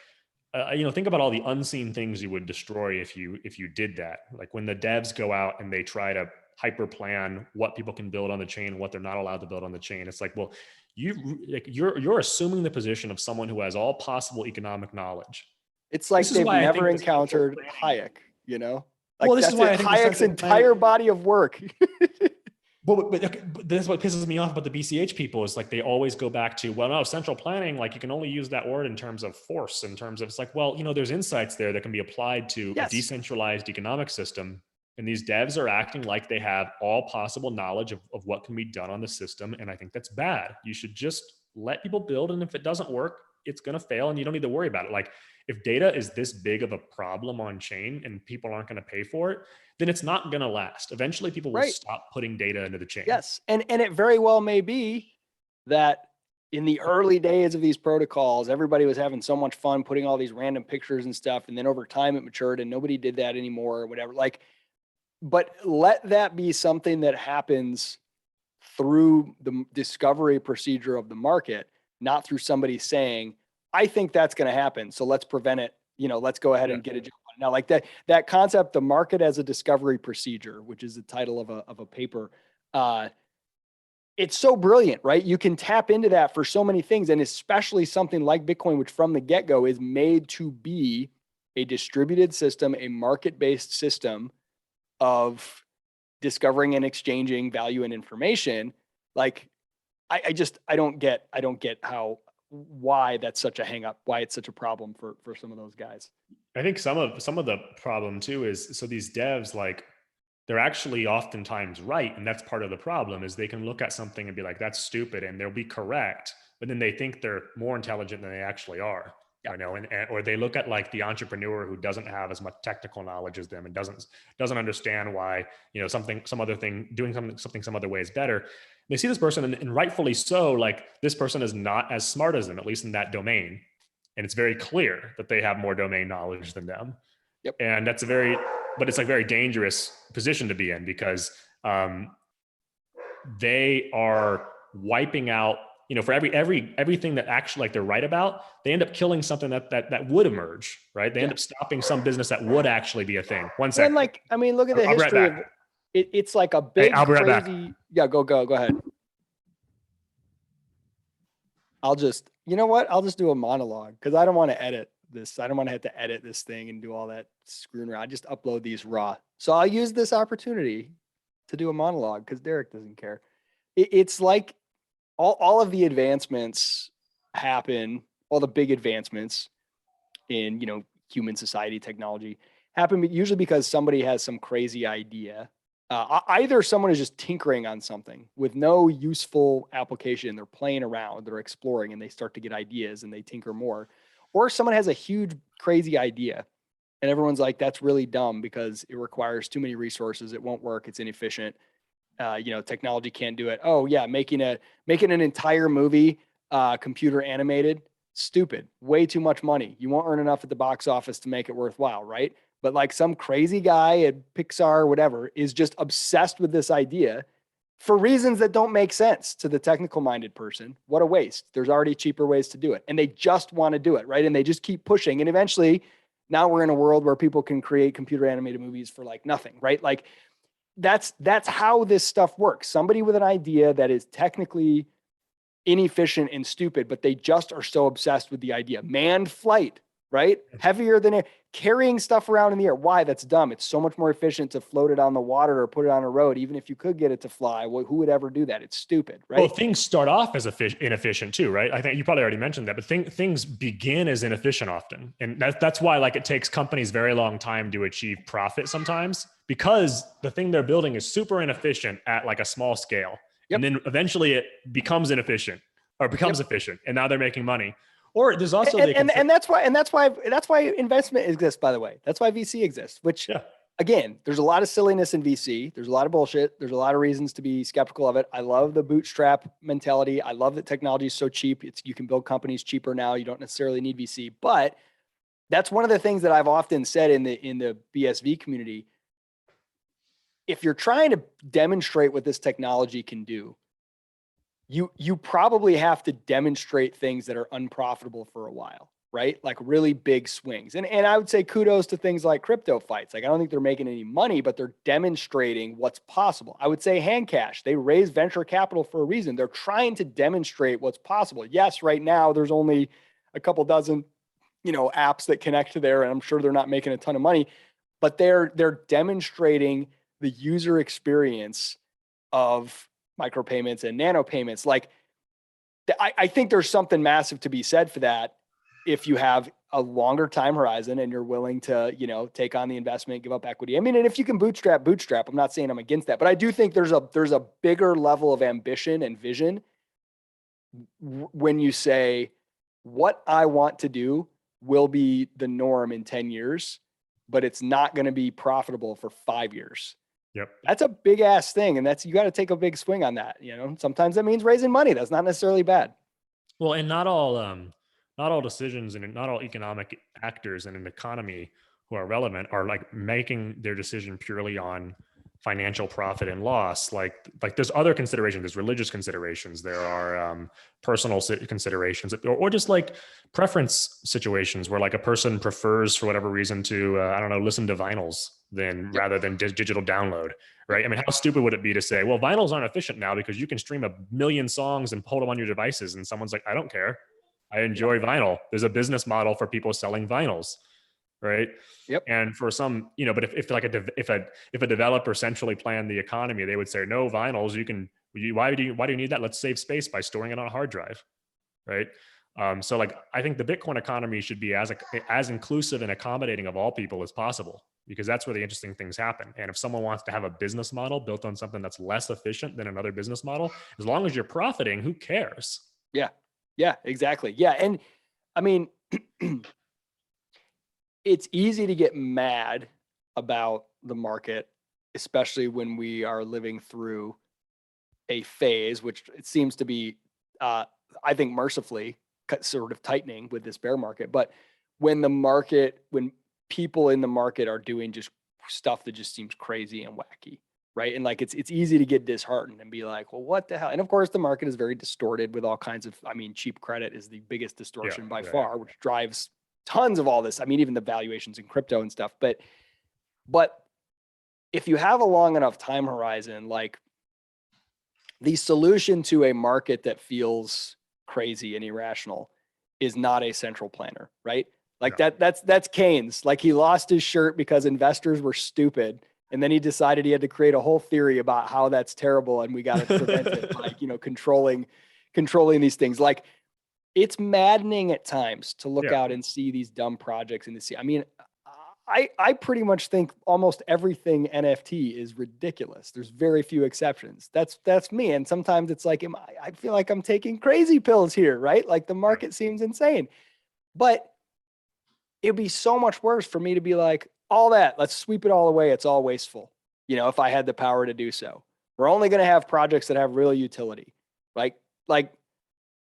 think about all the unseen things you would destroy if you did that. Like when the devs go out and they try to hyper plan what people can build on the chain, what they're not allowed to build on the chain. It's like, well, you're assuming the position of someone who has all possible economic knowledge. It's like they've never encountered Hayek, Like, well, this is why I think Hayek's entire body of work. But this is what pisses me off about the BCH people is like, they always go back to, well, no, central planning, like you can only use that word in terms of force, in terms of, it's like, well, there's insights there that can be applied to a decentralized economic system. And these devs are acting like they have all possible knowledge of what can be done on the system. And I think that's bad. You should just let people build. And if it doesn't work, it's going to fail and you don't need to worry about it. Like, if data is this big of a problem on chain and people aren't going to pay for it, then it's not going to last. Eventually people will stop putting data into the chain. Yes. And it very well may be that in the early days of these protocols, everybody was having so much fun putting all these random pictures and stuff. And then over time it matured and nobody did that anymore or whatever. Like, but let that be something that happens through the discovery procedure of the market, not through somebody saying, I think that's going to happen, so let's prevent it. Let's go ahead and get a jump on it. Now, like that concept, the market as a discovery procedure, which is the title of a paper, it's so brilliant, right? You can tap into that for so many things, and especially something like Bitcoin, which from the get-go is made to be a distributed system, a market-based system of discovering and exchanging value and information. Like, I don't get why that's such a hang up, why it's such a problem for some of those guys. I think some of the problem too is, so these devs, like, they're actually oftentimes right. And that's part of the problem, is they can look at something and be like, that's stupid, and they'll be correct. But then they think they're more intelligent than they actually are. Or they look at like the entrepreneur who doesn't have as much technical knowledge as them and doesn't understand why, something some other way is better. They see this person and rightfully so, like, this person is not as smart as them, at least in that domain. And it's very clear that they have more domain knowledge than them. Yep. And it's a very dangerous position to be in, because they are wiping out, for everything that actually, like, they're right about, they end up killing something that would emerge, right? They end up stopping some business that would actually be a thing. One second. And look at the history of it. It's like a big, crazy. Yeah, go ahead. I'll just do a monologue, because I don't want to edit this. I don't want to have to edit this thing and do all that screwing around. I just upload these raw. So I'll use this opportunity to do a monologue, because Derek doesn't care. It's like all of the advancements happen, all the big advancements in, human society, technology happen usually because somebody has some crazy idea. Either someone is just tinkering on something with no useful application. They're playing around, they're exploring, and they start to get ideas and they tinker more. Or someone has a huge, crazy idea and everyone's like, that's really dumb because it requires too many resources. It won't work. It's inefficient. Technology can't do it. Oh yeah. Making an entire movie, computer animated, stupid, way too much money. You won't earn enough at the box office to make it worthwhile. Right. But like some crazy guy at Pixar or whatever is just obsessed with this idea for reasons that don't make sense to the technical minded person. What a waste. There's already cheaper ways to do it. And they just want to do it. Right. And they just keep pushing. And eventually now we're in a world where people can create computer animated movies for like nothing. Right. Like that's how this stuff works. Somebody with an idea that is technically inefficient and stupid, but they just are so obsessed with the idea. Manned flight, right? Heavier than air, carrying stuff around in the air. Why? That's dumb. It's so much more efficient to float it on the water or put it on a road. Even if you could get it to fly, who would ever do that? It's stupid, right? Well, things start off as inefficient too, right? I think you probably already mentioned that, but things begin as inefficient often. And that's why like it takes companies very long time to achieve profit sometimes, because the thing they're building is super inefficient at like a small scale. Yep. And then eventually it becomes inefficient or becomes efficient. And now they're making money. Or there's also and that's why investment exists, by the way. That's why VC exists, which again, there's a lot of silliness in VC. There's a lot of bullshit. There's a lot of reasons to be skeptical of it. I love the bootstrap mentality. I love that technology is so cheap. You can build companies cheaper now. You don't necessarily need VC, but that's one of the things that I've often said in the BSV community. If you're trying to demonstrate what this technology can do, you probably have to demonstrate things that are unprofitable for a while, right? Like really big swings. And I would say kudos to things like crypto fights. Like I don't think they're making any money, but they're demonstrating what's possible. I would say Handcash, they raise venture capital for a reason. They're trying to demonstrate what's possible. Yes, right now there's only a couple dozen, apps that connect to there, and I'm sure they're not making a ton of money, but they're demonstrating the user experience of micropayments and nano payments. Like I think there's something massive to be said for that. If you have a longer time horizon and you're willing to, take on the investment, give up equity. I mean, and if you can bootstrap, I'm not saying I'm against that, but I do think there's a bigger level of ambition and vision when you say what I want to do will be the norm in 10 years, but it's not going to be profitable for 5 years. Yep. That's a big ass thing. And you got to take a big swing on that. Sometimes that means raising money. That's not necessarily bad. Well, and not all decisions and not all economic actors in an economy who are relevant are like making their decision purely on financial profit and loss. Like there's other considerations. There's religious considerations. There are personal considerations, or just like preference situations where like a person prefers for whatever reason to listen to vinyls rather than digital download, right? I mean, how stupid would it be to say, well, vinyls aren't efficient now because you can stream 1 million songs and hold them on your devices, and someone's like, I don't care. I enjoy vinyl. There's a business model for people selling vinyls, right? Yep. And for some, but if a developer centrally planned the economy, they would say, no, vinyls, why do you need that? Let's save space by storing it on a hard drive, right? So like, I think the Bitcoin economy should be as inclusive and accommodating of all people as possible, because that's where the interesting things happen. And if someone wants to have a business model built on something that's less efficient than another business model, as long as you're profiting, who cares? Yeah, exactly. Yeah. And I mean, it's easy to get mad about the market, especially when we are living through a phase, which it seems to be, I think mercifully sort of tightening with this bear market. But when people in the market are doing just stuff that just seems crazy and wacky, right? And like, it's easy to get disheartened and be like, well, what the hell? And of course the market is very distorted with all kinds of, cheap credit is the biggest distortion by far, which drives tons of all this. Even the valuations in crypto and stuff, but if you have a long enough time horizon, like the solution to a market that feels crazy and irrational is not a central planner, right? Like that's Keynes. Like he lost his shirt because investors were stupid. And then he decided he had to create a whole theory about how that's terrible. And we got to prevent it by, controlling these things. Like it's maddening at times to look out and see these dumb projects and to see, I pretty much think almost everything NFT is ridiculous. There's very few exceptions. That's me. And sometimes it's like, I feel like I'm taking crazy pills here, right? Like the market seems insane, but it'd be so much worse for me to be like, all that, let's sweep it all away. It's all wasteful. If I had the power to do so. We're only going to have projects that have real utility. Like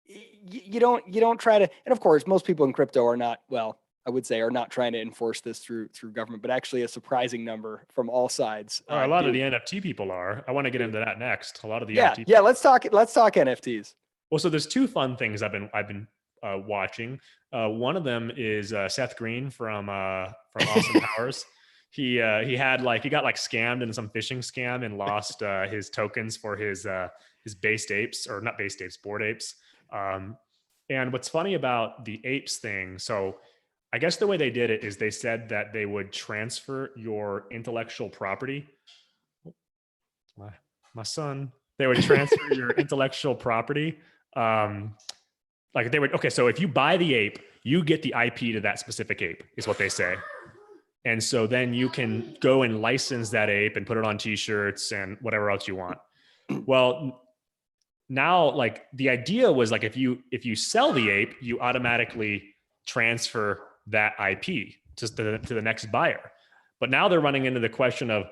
you don't try to, and of course, most people in crypto are not, I would say are not trying to enforce this through government, but actually a surprising number from all sides. A lot of the NFT people are. I want to get into that next. A lot of the NFT. Yeah. Let's talk NFTs. Well, so there's two fun things I've been watching. One of them is Seth Green from Austin Powers. He got scammed in some phishing scam and lost his tokens for his based apes, or not based apes, bored apes. And what's funny about the apes thing, so I guess the way they did it is they said that they would transfer your intellectual property. My son, they would transfer your intellectual property. Like they would, okay, so if you buy the ape, you get the IP to that specific ape, is what they say. And so then you can go and license that ape and put it on t-shirts and whatever else you want. Well, now like the idea was like, if you sell the ape, you automatically transfer that IP to the next buyer. But now they're running into the question of,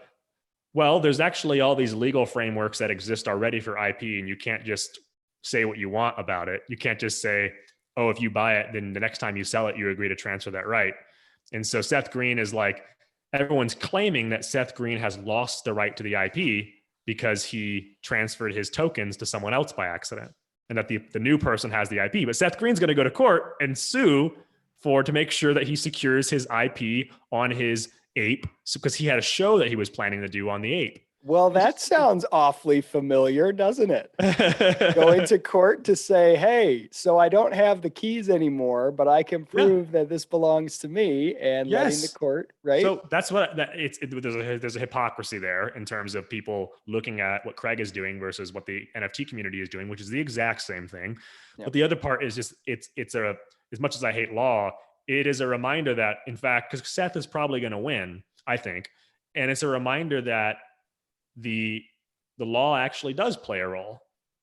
well, there's actually all these legal frameworks that exist already for IP, and you can't just say what you want about it. You can't just say, oh, if you buy it, then the next time you sell it, you agree to transfer that right. And so Seth Green is like, everyone's claiming that Seth Green has lost the right to the IP because he transferred his tokens to someone else by accident, and that the new person has the IP. But Seth Green's going to go to court and sue to make sure that he secures his IP on his ape, because he had a show that he was planning to do on the ape. Well, that sounds awfully familiar, doesn't it? Going to court to say, hey, so I don't have the keys anymore, but I can prove that this belongs to me, and letting the court, right? So that's what there's a hypocrisy there in terms of people looking at what Craig is doing versus what the NFT community is doing, which is the exact same thing. Yep. But the other part is just, it's as much as I hate law, it is a reminder that, in fact, because Seth is probably going to win, I think, and it's a reminder that the law actually does play a role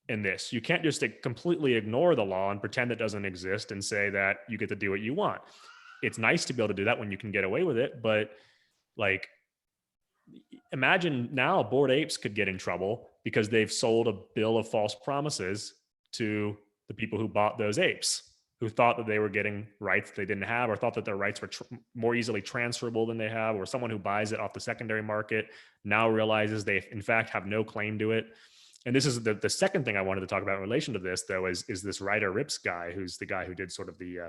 in this. You can't just completely ignore the law and pretend it doesn't exist and say that you get to do what you want. It's nice to be able to do that when you can get away with it, but like, imagine now Bored Apes could get in trouble because they've sold a bill of false promises to the people who bought those apes, who thought that they were getting rights they didn't have, or thought that their rights were more easily transferable than they have, or someone who buys it off the secondary market now realizes they in fact have no claim to it. And this is the second thing I wanted to talk about in relation to this, though, is this Ryder Rips guy, who's the guy who did sort of the,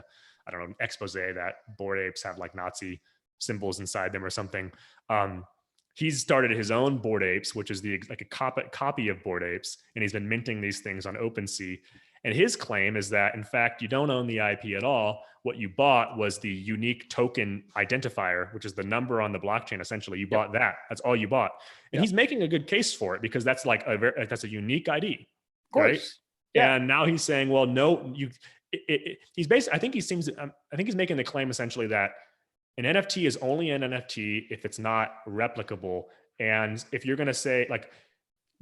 I don't know, expose that Bored Apes have like Nazi symbols inside them or something. He's started his own Bored Apes, which is like a copy of Bored Apes, and he's been minting these things on OpenSea. And his claim is that, in fact, you don't own the IP at all. What you bought was the unique token identifier, which is the number on the blockchain. Essentially, you bought that. That's all you bought. And he's making a good case for it, because that's like that's a unique ID, of course. Right? Yeah. And now he's saying, well, no, he's basically, I think he's making the claim essentially that an NFT is only an NFT if it's not replicable. And if you're going to say like,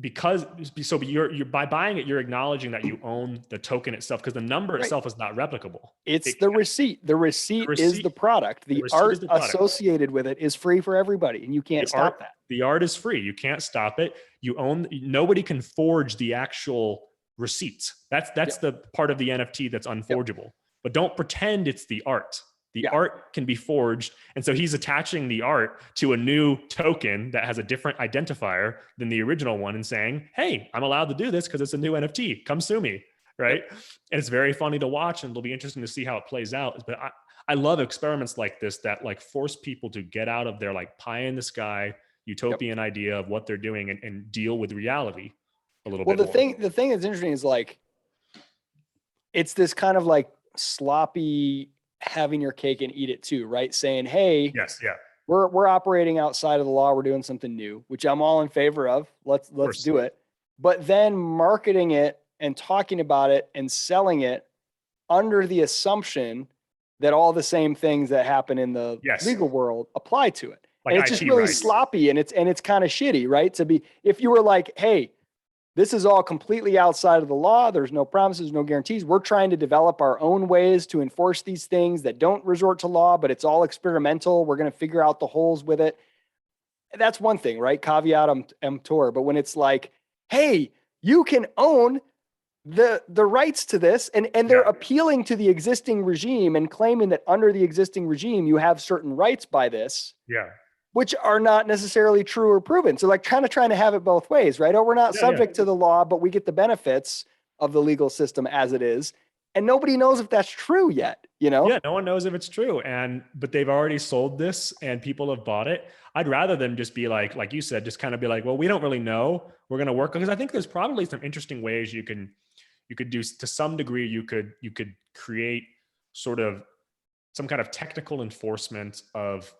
you're by buying it, you're acknowledging that you own the token itself, because the number itself is not replicable. It's the receipt. The receipt is the product. The art associated with it is free for everybody, and you can't stop that. The art is free. You can't stop it. Nobody can forge the actual receipts. That's the part of the NFT that's unforgeable. But don't pretend it's the art. The art can be forged. And so he's attaching the art to a new token that has a different identifier than the original one and saying, hey, I'm allowed to do this because it's a new NFT. Come sue me. Right. Yep. And it's very funny to watch, and it'll be interesting to see how it plays out. But I love experiments like this that like force people to get out of their like pie in the sky utopian idea of what they're doing and deal with reality a little bit more. The thing that's interesting is like, it's this kind of like sloppy having your cake and eat it too, right? Saying, hey, we're operating outside of the law. We're doing something new, which I'm all in favor of. Let's do it. But then marketing it and talking about it and selling it under the assumption that all the same things that happen in the legal world apply to it. Like, and it's just really sloppy, and it's kind of shitty, right? If you were like, hey, this is all completely outside of the law. There's no promises, no guarantees. We're trying to develop our own ways to enforce these things that don't resort to law, but it's all experimental. We're going to figure out the holes with it. That's one thing, right? Caveat emptor. But when it's like, hey, you can own the rights to this, and they're appealing to the existing regime and claiming that under the existing regime, you have certain rights by this. Yeah. Which are not necessarily true or proven. So like kind of trying to have it both ways, right? Oh, we're not subject to the law, but we get the benefits of the legal system as it is. And nobody knows if that's true yet, you know? Yeah, no one knows if it's true. But they've already sold this and people have bought it. I'd rather them just be like you said, just kind of be like, well, we don't really know. We're going to work, because I think there's probably some interesting ways you could do, to some degree, you could create sort of some kind of technical enforcement of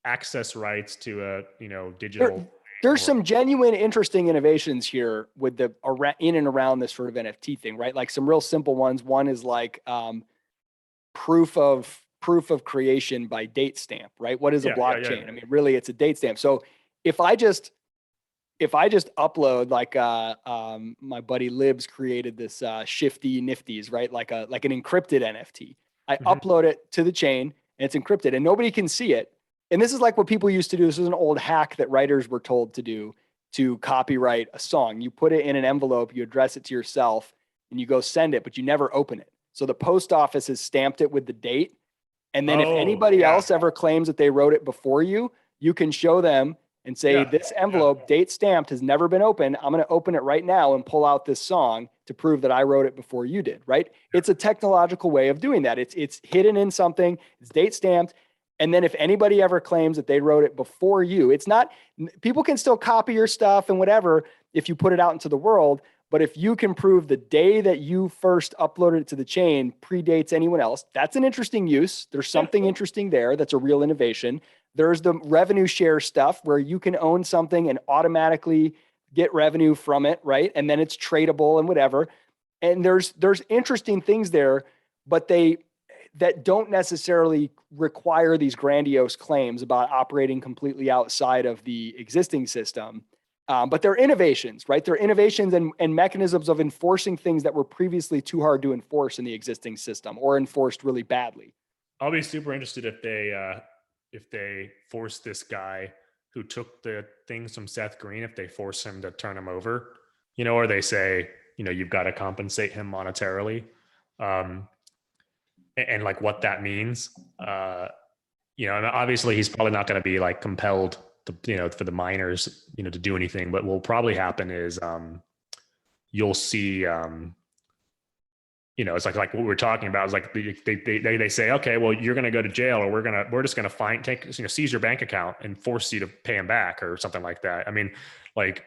access rights to a digital. There's some genuine interesting innovations here with the in and around this sort of NFT thing, right? Like some real simple ones. One is like proof of creation by date stamp, right? What is a blockchain? I mean, really, it's a date stamp. So if I just upload like my buddy Libs created this Shifty Nifties, right? Like an encrypted NFT. I upload it to the chain, and it's encrypted, and nobody can see it. And this is like what people used to do. This was an old hack that writers were told to do to copyright a song. You put it in an envelope, you address it to yourself, and you go send it, but you never open it. So the post office has stamped it with the date. And then if anybody else ever claims that they wrote it before you, you can show them and say, this envelope, date stamped, has never been opened. I'm going to open it right now and pull out this song to prove that I wrote it before you did, right? It's a technological way of doing that. It's hidden in something, it's date stamped. And then if anybody ever claims that they wrote it before you, it's not, people can still copy your stuff and whatever if you put it out into the world. But if you can prove the day that you first uploaded it to the chain predates anyone else, that's an interesting use. There's something interesting there. That's a real innovation. There's the revenue share stuff where you can own something and automatically get revenue from it, right? And then it's tradable and whatever. And there's interesting things there, but that don't necessarily require these grandiose claims about operating completely outside of the existing system. But they're innovations, right? They're innovations and mechanisms of enforcing things that were previously too hard to enforce in the existing system or enforced really badly. I'll be super interested if they force this guy who took the things from Seth Green, if they force him to turn them over, or they say, you've got to compensate him monetarily. And like what that means, and obviously he's probably not going to be like compelled to, for the miners, to do anything, but what will probably happen is, you'll see, it's like what we're talking about is like they say, okay, well, you're going to go to jail, or we're just going to seize your bank account and force you to pay him back or something like that. I mean, like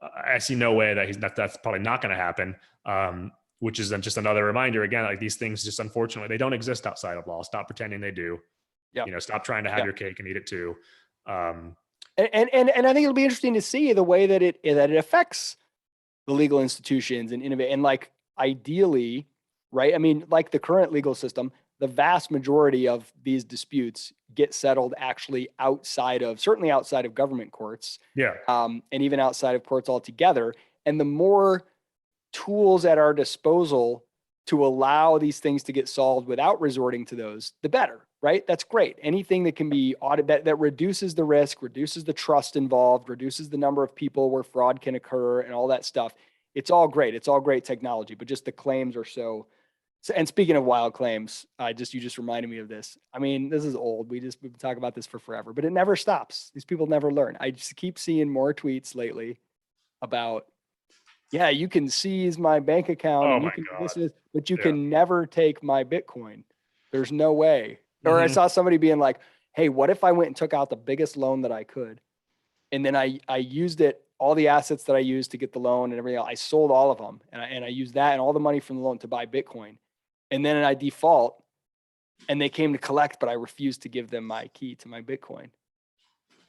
I see no way that that's probably not going to happen. Which is then just another reminder again, like these things just unfortunately, they don't exist outside of law. Stop pretending they do. Stop trying to have your cake and eat it too. And I think it'll be interesting to see the way that it affects the legal institutions and innovate. And like ideally, right? I mean, like the current legal system, the vast majority of these disputes get settled actually certainly outside of government courts. And even outside of courts altogether. And the more tools at our disposal to allow these things to get solved without resorting to those, the better, right? That's great. Anything that can be that reduces the risk, reduces the trust involved, reduces the number of people where fraud can occur and all that stuff. It's all great. It's all great technology, but just the claims are so and speaking of wild claims, you just reminded me of this. I mean, this is old. We've been talking about this for forever, but it never stops. These people never learn. I just keep seeing more tweets lately about, yeah, you can seize my bank account and you can do this, but you can never take my Bitcoin. There's no way. Or I saw somebody being like, hey, what if I went and took out the biggest loan that I could? And then I used it, all the assets that I used to get the loan and everything else, I sold all of them. And I used that and all the money from the loan to buy Bitcoin. And then I default and they came to collect, but I refused to give them my key to my Bitcoin.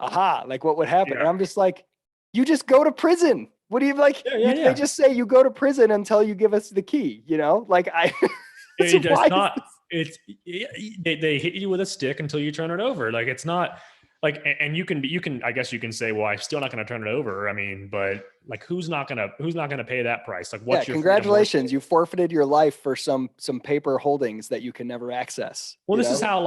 Aha, like what would happen? And I'm just like, you just go to prison. What do you like? They just say you go to prison until you give us the key, like it's not, they hit you with a stick until you turn it over. Like, it's not like, and you can, I guess you can say, well, I'm still not going to turn it over. I mean, but like, who's not going to pay that price? Like, what's your congratulations. You forfeited your life for some paper holdings that you can never access. Well, this is how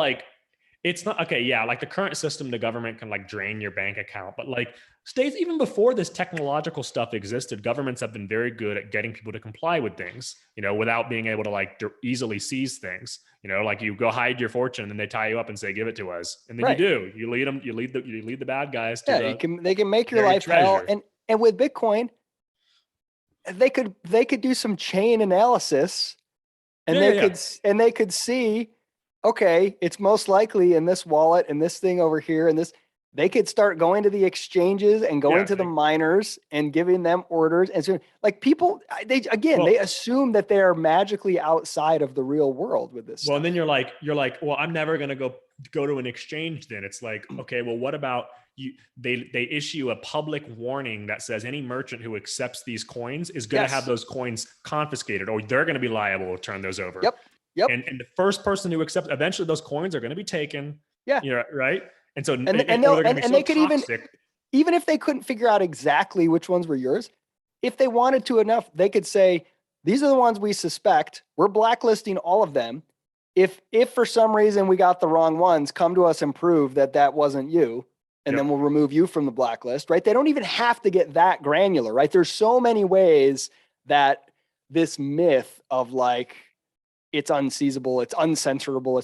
it's not okay. Yeah. Like the current system, the government can like drain your bank account, but like states, even before this technological stuff existed, governments have been very good at getting people to comply with things, without being able to like easily seize things, like you go hide your fortune and they tie you up and say, give it to us. And then you lead them, you lead the bad guys to they can make your life hell. And with Bitcoin, they could do some chain analysis and they could see, okay, it's most likely in this wallet and this thing over here and this. They could start going to the exchanges and going to the miners and giving them orders. And so like people, they assume that they are magically outside of the real world with this. Well, and then you're like, well, I'm never going to go to an exchange. Then it's like, okay, well, what about you? They issue a public warning that says any merchant who accepts these coins is going to have those coins confiscated, or they're going to be liable to turn those over. Yep. And the first person who accepts, eventually those coins are going to be taken. Right. And so, they could even if they couldn't figure out exactly which ones were yours, if they wanted to enough, they could say, these are the ones we suspect. We're blacklisting all of them. if for some reason we got the wrong ones, come to us and prove that that wasn't you, and then we'll remove you from the blacklist, right? They don't even have to get that granular, right? There's so many ways that this myth of like, it's unseizable, it's uncensorable,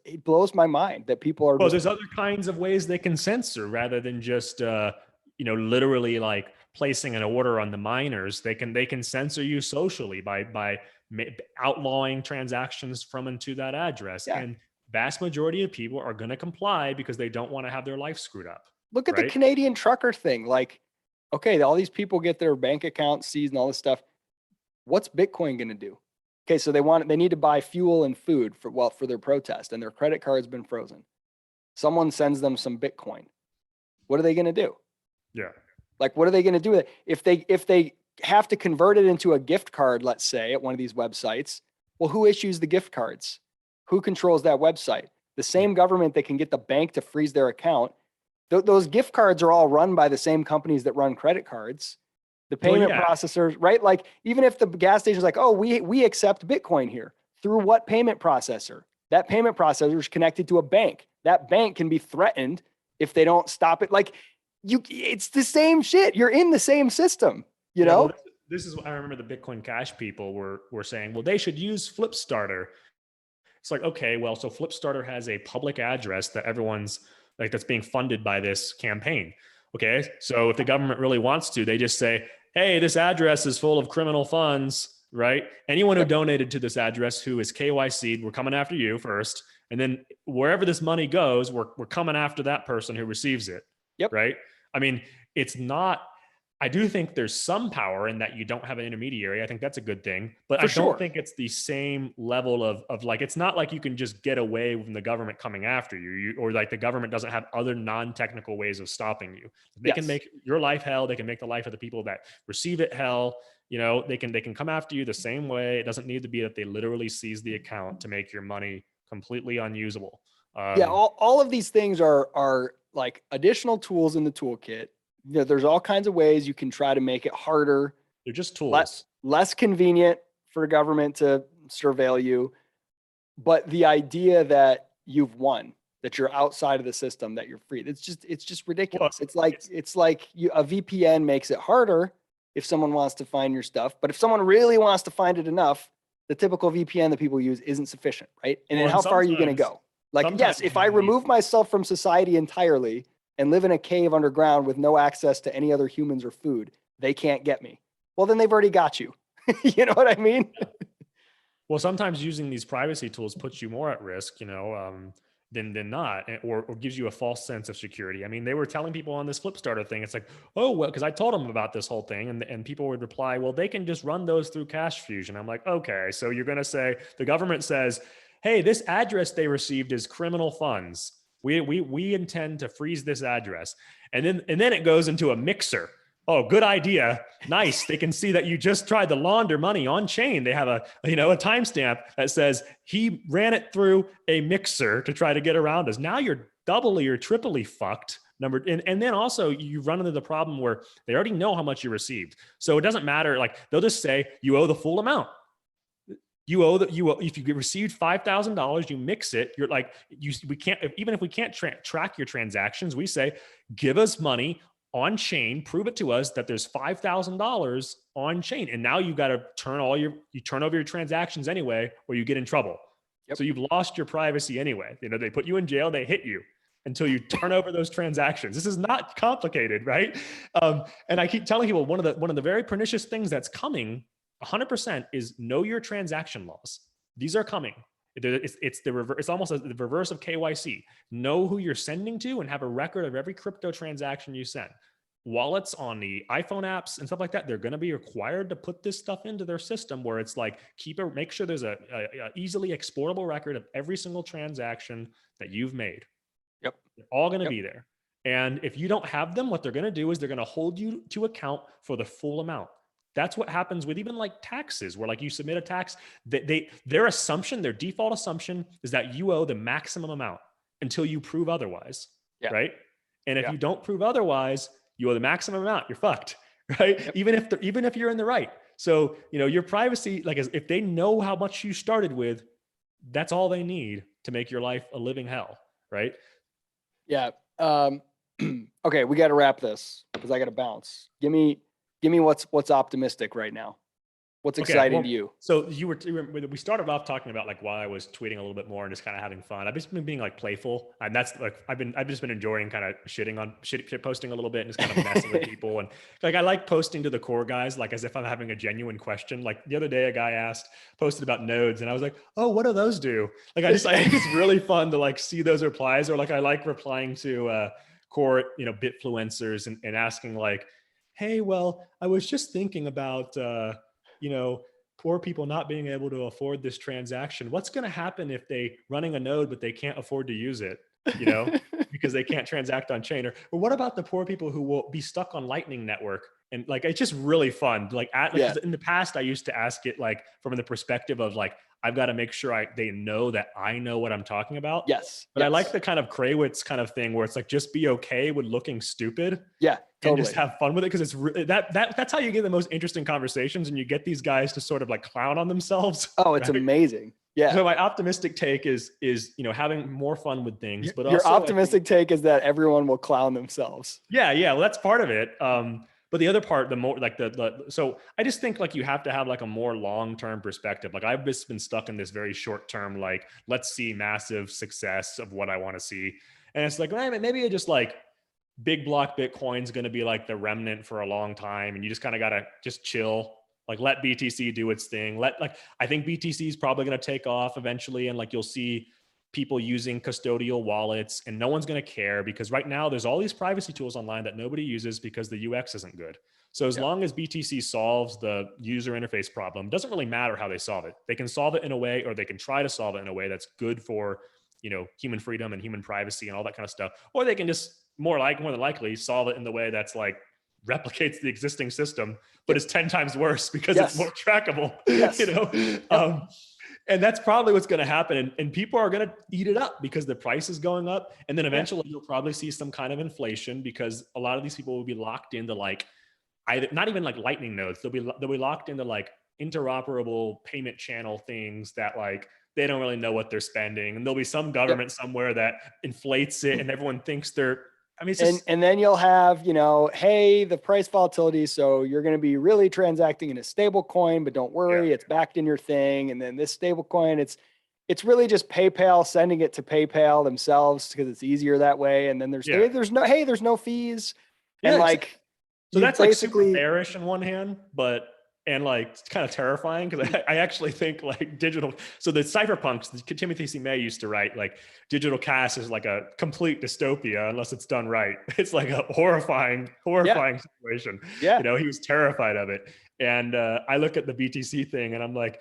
it blows my mind that people are Well, just, there's other kinds of ways they can censor rather than just literally like placing an order on the miners. They can censor you socially by outlawing transactions from and to that address. yeah. And vast majority of people are going to comply because they don't want to have their life screwed up. Look at the Right? Canadian trucker thing. Like, okay, all these people get their bank accounts seized and all this stuff. What's Bitcoin going to do? Okay, so they need to buy fuel and food for their protest, and their credit card's been frozen. Someone sends them some Bitcoin. What are they going to do? Yeah. Like, what are they going to do with it? If they have to convert it into a gift card, let's say at one of these websites, well, who issues the gift cards? Who controls that website? The same government that can get the bank to freeze their account. Those gift cards are all run by the same companies that run credit cards. The payment processors, right? Like, even if the gas station is like, oh, we accept Bitcoin here, through what payment processor? That payment processor is connected to a bank. That bank can be threatened if they don't stop it. Like, it's the same shit. You're in the same system, you know? Well, this is what I remember the Bitcoin Cash people were saying, well, they should use Flipstarter. It's like, okay, well, so Flipstarter has a public address that everyone's like, that's being funded by this campaign. Okay. So if the government really wants to, they just say, hey, this address is full of criminal funds, right? Anyone who donated to this address who is KYC'd, we're coming after you first. And then wherever this money goes, we're coming after that person who receives it. Yep. Right. I mean, it's not, I do think there's some power in that you don't have an intermediary. I think that's a good thing, but I don't think it's the same level of like, it's not like you can just get away from the government coming after you, or like the government doesn't have other non-technical ways of stopping you. They can make your life hell. They can make the life of the people that receive it hell. You know, they can come after you the same way. It doesn't need to be that they literally seize the account to make your money completely unusable. All of these things are like additional tools in the toolkit. You know, there's all kinds of ways you can try to make it harder. They're just tools. Less convenient for government to surveil you. But the idea that you've won, that you're outside of the system, that you're free, it's just ridiculous. Well, it's like a VPN makes it harder if someone wants to find your stuff. But if someone really wants to find it enough, the typical VPN that people use isn't sufficient, right? And then how far are you going to go? Like, yes, if I remove myself from society entirely and live in a cave underground with no access to any other humans or food, they can't get me. Well, then they've already got you. You know what I mean? Well, sometimes using these privacy tools puts you more at risk, than not, or gives you a false sense of security. I mean, they were telling people on this Flipstarter thing, it's like, oh, well, because I told them about this whole thing, and people would reply, well, they can just run those through Cash Fusion. I'm like, okay, so you're going to say, the government says, hey, this address they received is criminal funds. We intend to freeze this address. And then it goes into a mixer. Oh, good idea. Nice. They can see that you just tried to launder money on chain. They have a timestamp that says he ran it through a mixer to try to get around us. Now you're doubly or triply fucked. And then also you run into the problem where they already know how much you received. So it doesn't matter. Like, they'll just say you owe the full amount. If you received $5,000, you mix it. You're like, we can't, even if we can't track your transactions, we say, give us money on chain, prove it to us that there's $5,000 on chain. And now you got to turn over your transactions anyway, or you get in trouble. Yep. So you've lost your privacy anyway. They put you in jail, they hit you until you turn over those transactions. This is not complicated, right? And I keep telling people, one of the very pernicious things that's coming 100% is know your transaction laws. These are coming. It's almost the reverse of KYC. Know who you're sending to and have a record of every crypto transaction you send. Wallets on the iPhone apps and stuff like that, they're going to be required to put this stuff into their system, where it's like, make sure there's a easily exportable record of every single transaction that you've made. Yep. They're all going to be there. And if you don't have them, what they're going to do is they're going to hold you to account for the full amount. That's what happens with even like taxes, where like you submit a tax, their default assumption is that you owe the maximum amount until you prove otherwise, right? And if you don't prove otherwise, you owe the maximum amount, you're fucked, right? Yep. Even if you're in the right. So, your privacy, like if they know how much you started with, that's all they need to make your life a living hell, right? Yeah. Okay, we got to wrap this because I got to bounce. Give me what's optimistic right now. What's exciting to you? So we started off talking about like why I was tweeting a little bit more and just kind of having fun. I've just been being like playful, and that's like I've just been enjoying kind of shit posting a little bit and just kind of messing with people. And like I like posting to the core guys like as if I'm having a genuine question. Like the other day, a guy posted about nodes, and I was like, oh, what do those do? Like I think it's really fun to like see those replies, or like I like replying to core bitfluencers and asking like, hey, well, I was just thinking about poor people not being able to afford this transaction. What's going to happen if they running a node, but they can't afford to use it, because they can't transact on chain? Or what about the poor people who will be stuck on Lightning Network? And like, it's just really fun. In the past, I used to ask it like from the perspective of like, I've got to make sure they know that I know what I'm talking about. Yes. But I like the kind of Krawitz kind of thing where it's like, just be okay with looking stupid. Yeah. Totally. And just have fun with it, because it's that's how you get the most interesting conversations, and you get these guys to sort of like clown on themselves. Oh, it's amazing. Yeah. So my optimistic take is having more fun with things. But your optimistic take is that everyone will clown themselves. Yeah, well, that's part of it. But the other part, the more like so I just think like you have to have like a more long-term perspective. Like I've just been stuck in this very short-term, like let's see massive success of what I want to see, and it's like maybe I just like. Big block Bitcoin's going to be like the remnant for a long time, and you just kind of got to just chill, like let BTC do its thing. I think BTC is probably going to take off eventually, and like you'll see people using custodial wallets, and no one's going to care, because right now there's all these privacy tools online that nobody uses because the UX isn't good. So as long as BTC solves the user interface problem, it doesn't really matter how they solve it. They can solve it in a way, or they can try to solve it in a way that's good for human freedom and human privacy and all that kind of stuff, or they can just more than likely solve it in the way that's like replicates the existing system, but it's 10 times worse because it's more trackable. And that's probably what's going to happen. And people are going to eat it up because the price is going up. And then eventually you'll probably see some kind of inflation, because a lot of these people will be locked into like either not even like Lightning nodes. They'll be locked into like interoperable payment channel things that like they don't really know what they're spending. And there'll be some government somewhere that inflates it, and everyone thinks and then you'll have, hey, the price volatility. So you're going to be really transacting in a stable coin, but don't worry, it's backed in your thing. And then this stable coin, it's really just PayPal sending it to PayPal themselves because it's easier that way. And then there's no fees. And like, so that's like super bearish on one hand, and like it's kind of terrifying, because I actually think like so the cypherpunks, Timothy C. May used to write like digital cash is like a complete dystopia unless it's done right. It's like a horrifying situation. Yeah. He was terrified of it. And I look at the BTC thing and I'm like,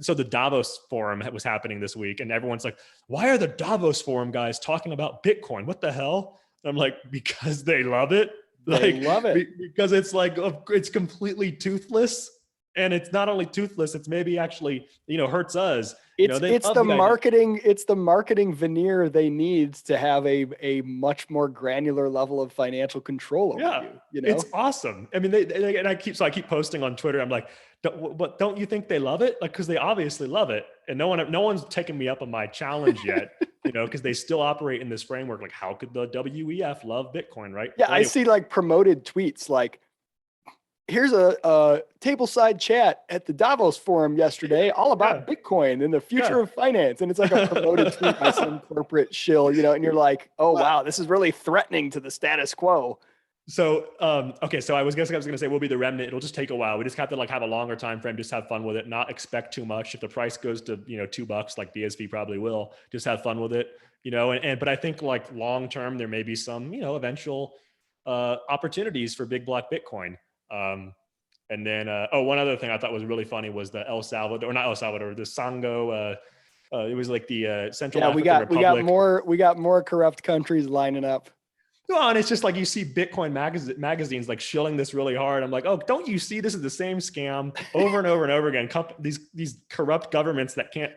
so the Davos forum was happening this week, and everyone's like, why are the Davos forum guys talking about Bitcoin? What the hell? And I'm like, because they love it. They love it because it's like it's completely toothless, and it's not only toothless, it's maybe actually hurts us. It's the marketing veneer they need to have a much more granular level of financial control over you. It's awesome. I mean, I keep posting on Twitter. I'm like, don't you think they love it? Like, because they obviously love it, and no one's taken me up on my challenge yet. Because they still operate in this framework. Like, how could the WEF love Bitcoin, right? Yeah, I see like promoted tweets like, here's a tableside chat at the Davos forum yesterday, all about Bitcoin and the future of finance. And it's like a promoted tweet by some corporate shill, and you're like, oh, wow, this is really threatening to the status quo. So, so I was going to say we'll be the remnant. It'll just take a while. We just have to like have a longer time frame, just have fun with it, not expect too much. If the price goes to, $2, like BSV probably will, just have fun with it, but I think like long-term, there may be some, eventual opportunities for big block Bitcoin. And then, one other thing I thought was really funny was the the Sango, it was like the Central African Republic. We got more corrupt countries lining up. Well, and it's just like you see Bitcoin magazines like shilling this really hard. I'm like, oh, don't you see this is the same scam over and over and over again? These corrupt governments that can't,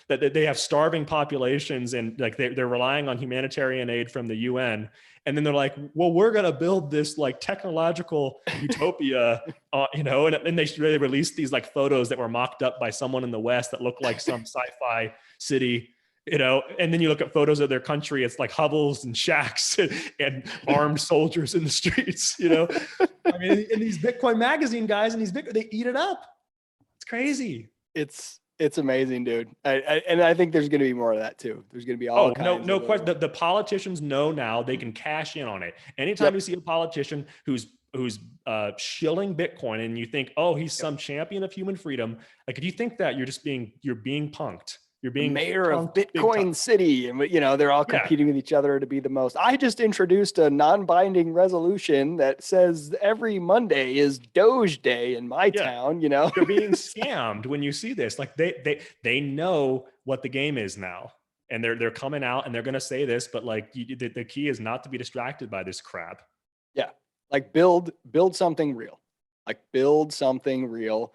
that they have starving populations and like they're relying on humanitarian aid from the UN. And then they're like, well, we're going to build this like technological utopia, and they released these like photos that were mocked up by someone in the West that looked like some sci-fi city. And then you look at photos of their country, it's like hovels and shacks and armed soldiers in the streets, I mean, and these Bitcoin magazine guys and they eat it up. It's crazy. It's amazing, dude. And I think there's going to be more of that too. There's going to be all kinds no question. The politicians know now they can cash in on it. Anytime you see a politician who's shilling Bitcoin and you think, oh, he's some champion of human freedom. Like if you think that, you're being punked. You're being mayor of Bitcoin City, and they're all competing with each other to be the most. I just introduced a non-binding resolution that says every Monday is Doge Day in my town. You're being scammed when you see this. Like they know what the game is now, and they're coming out and they're going to say this, but like the key is not to be distracted by this crap. Yeah, like build something real. Like build something real.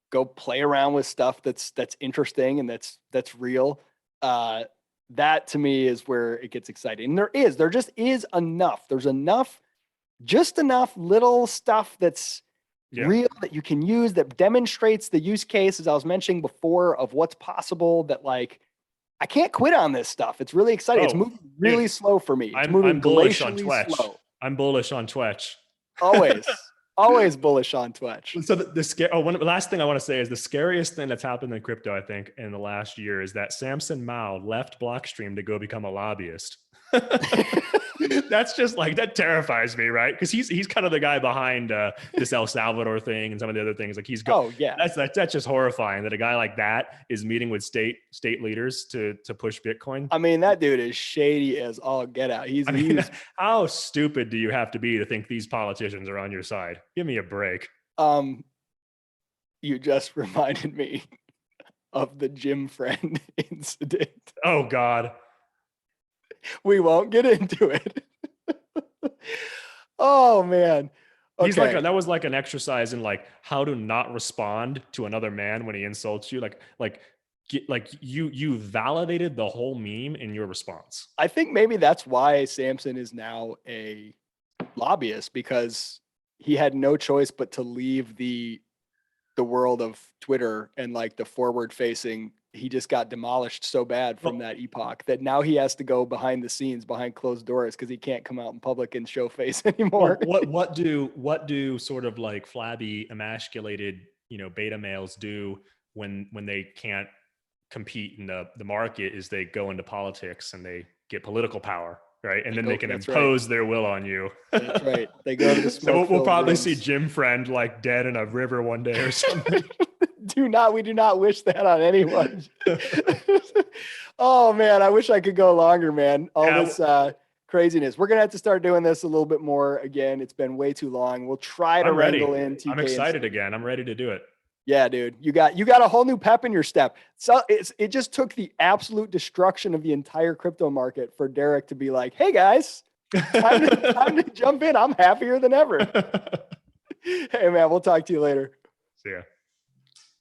Go play around with stuff that's interesting and that's real. That to me is where it gets exciting. And there just is enough. There's just enough little stuff that's real that you can use, that demonstrates the use case, as I was mentioning before, of what's possible, that like, I can't quit on this stuff. It's really exciting. It's moving really slow for me. It's moving I'm bullish on glacially slow. I'm bullish on Twitch. Always bullish on Twitch. So one last thing I want to say is the scariest thing that's happened in crypto, I think, in the last year is that Samson Mao left Blockstream to go become a lobbyist. That's just like, that terrifies me, right? Because he's kind of the guy behind this El Salvador thing and some of the other things. Like that's just horrifying that a guy like that is meeting with state leaders to push Bitcoin. I mean, that dude is shady as all get out. How stupid do you have to be to think these politicians are on your side? Give me a break. You just reminded me of the Jim Friend incident. Oh God. We won't get into it. Oh man. Okay. That was like an exercise in like how to not respond to another man when he insults you. You validated the whole meme in your response. I think maybe that's why Samson is now a lobbyist, because he had no choice but to leave the world of Twitter and like the forward facing. He just got demolished so bad from that epoch that now he has to go behind the scenes, behind closed doors, because he can't come out in public and show face anymore. What do sort of like flabby, emasculated, beta males do when they can't compete in the market? Is they go into politics and they get political power, right? And then they can impose their will on you. That's right. They go to the smoke. So we'll probably see Jim Friend like dead in a river one day or something. We do not wish that on anyone. Oh man, I wish I could go longer, man. This craziness. We're gonna have to start doing this a little bit more again. It's been way too long. We'll try to wrangle in TK. I'm excited again. I'm ready to do it. Yeah, dude. You got a whole new pep in your step. So it just took the absolute destruction of the entire crypto market for Derek to be like, hey guys, time to jump in. I'm happier than ever. Hey man, we'll talk to you later. See ya.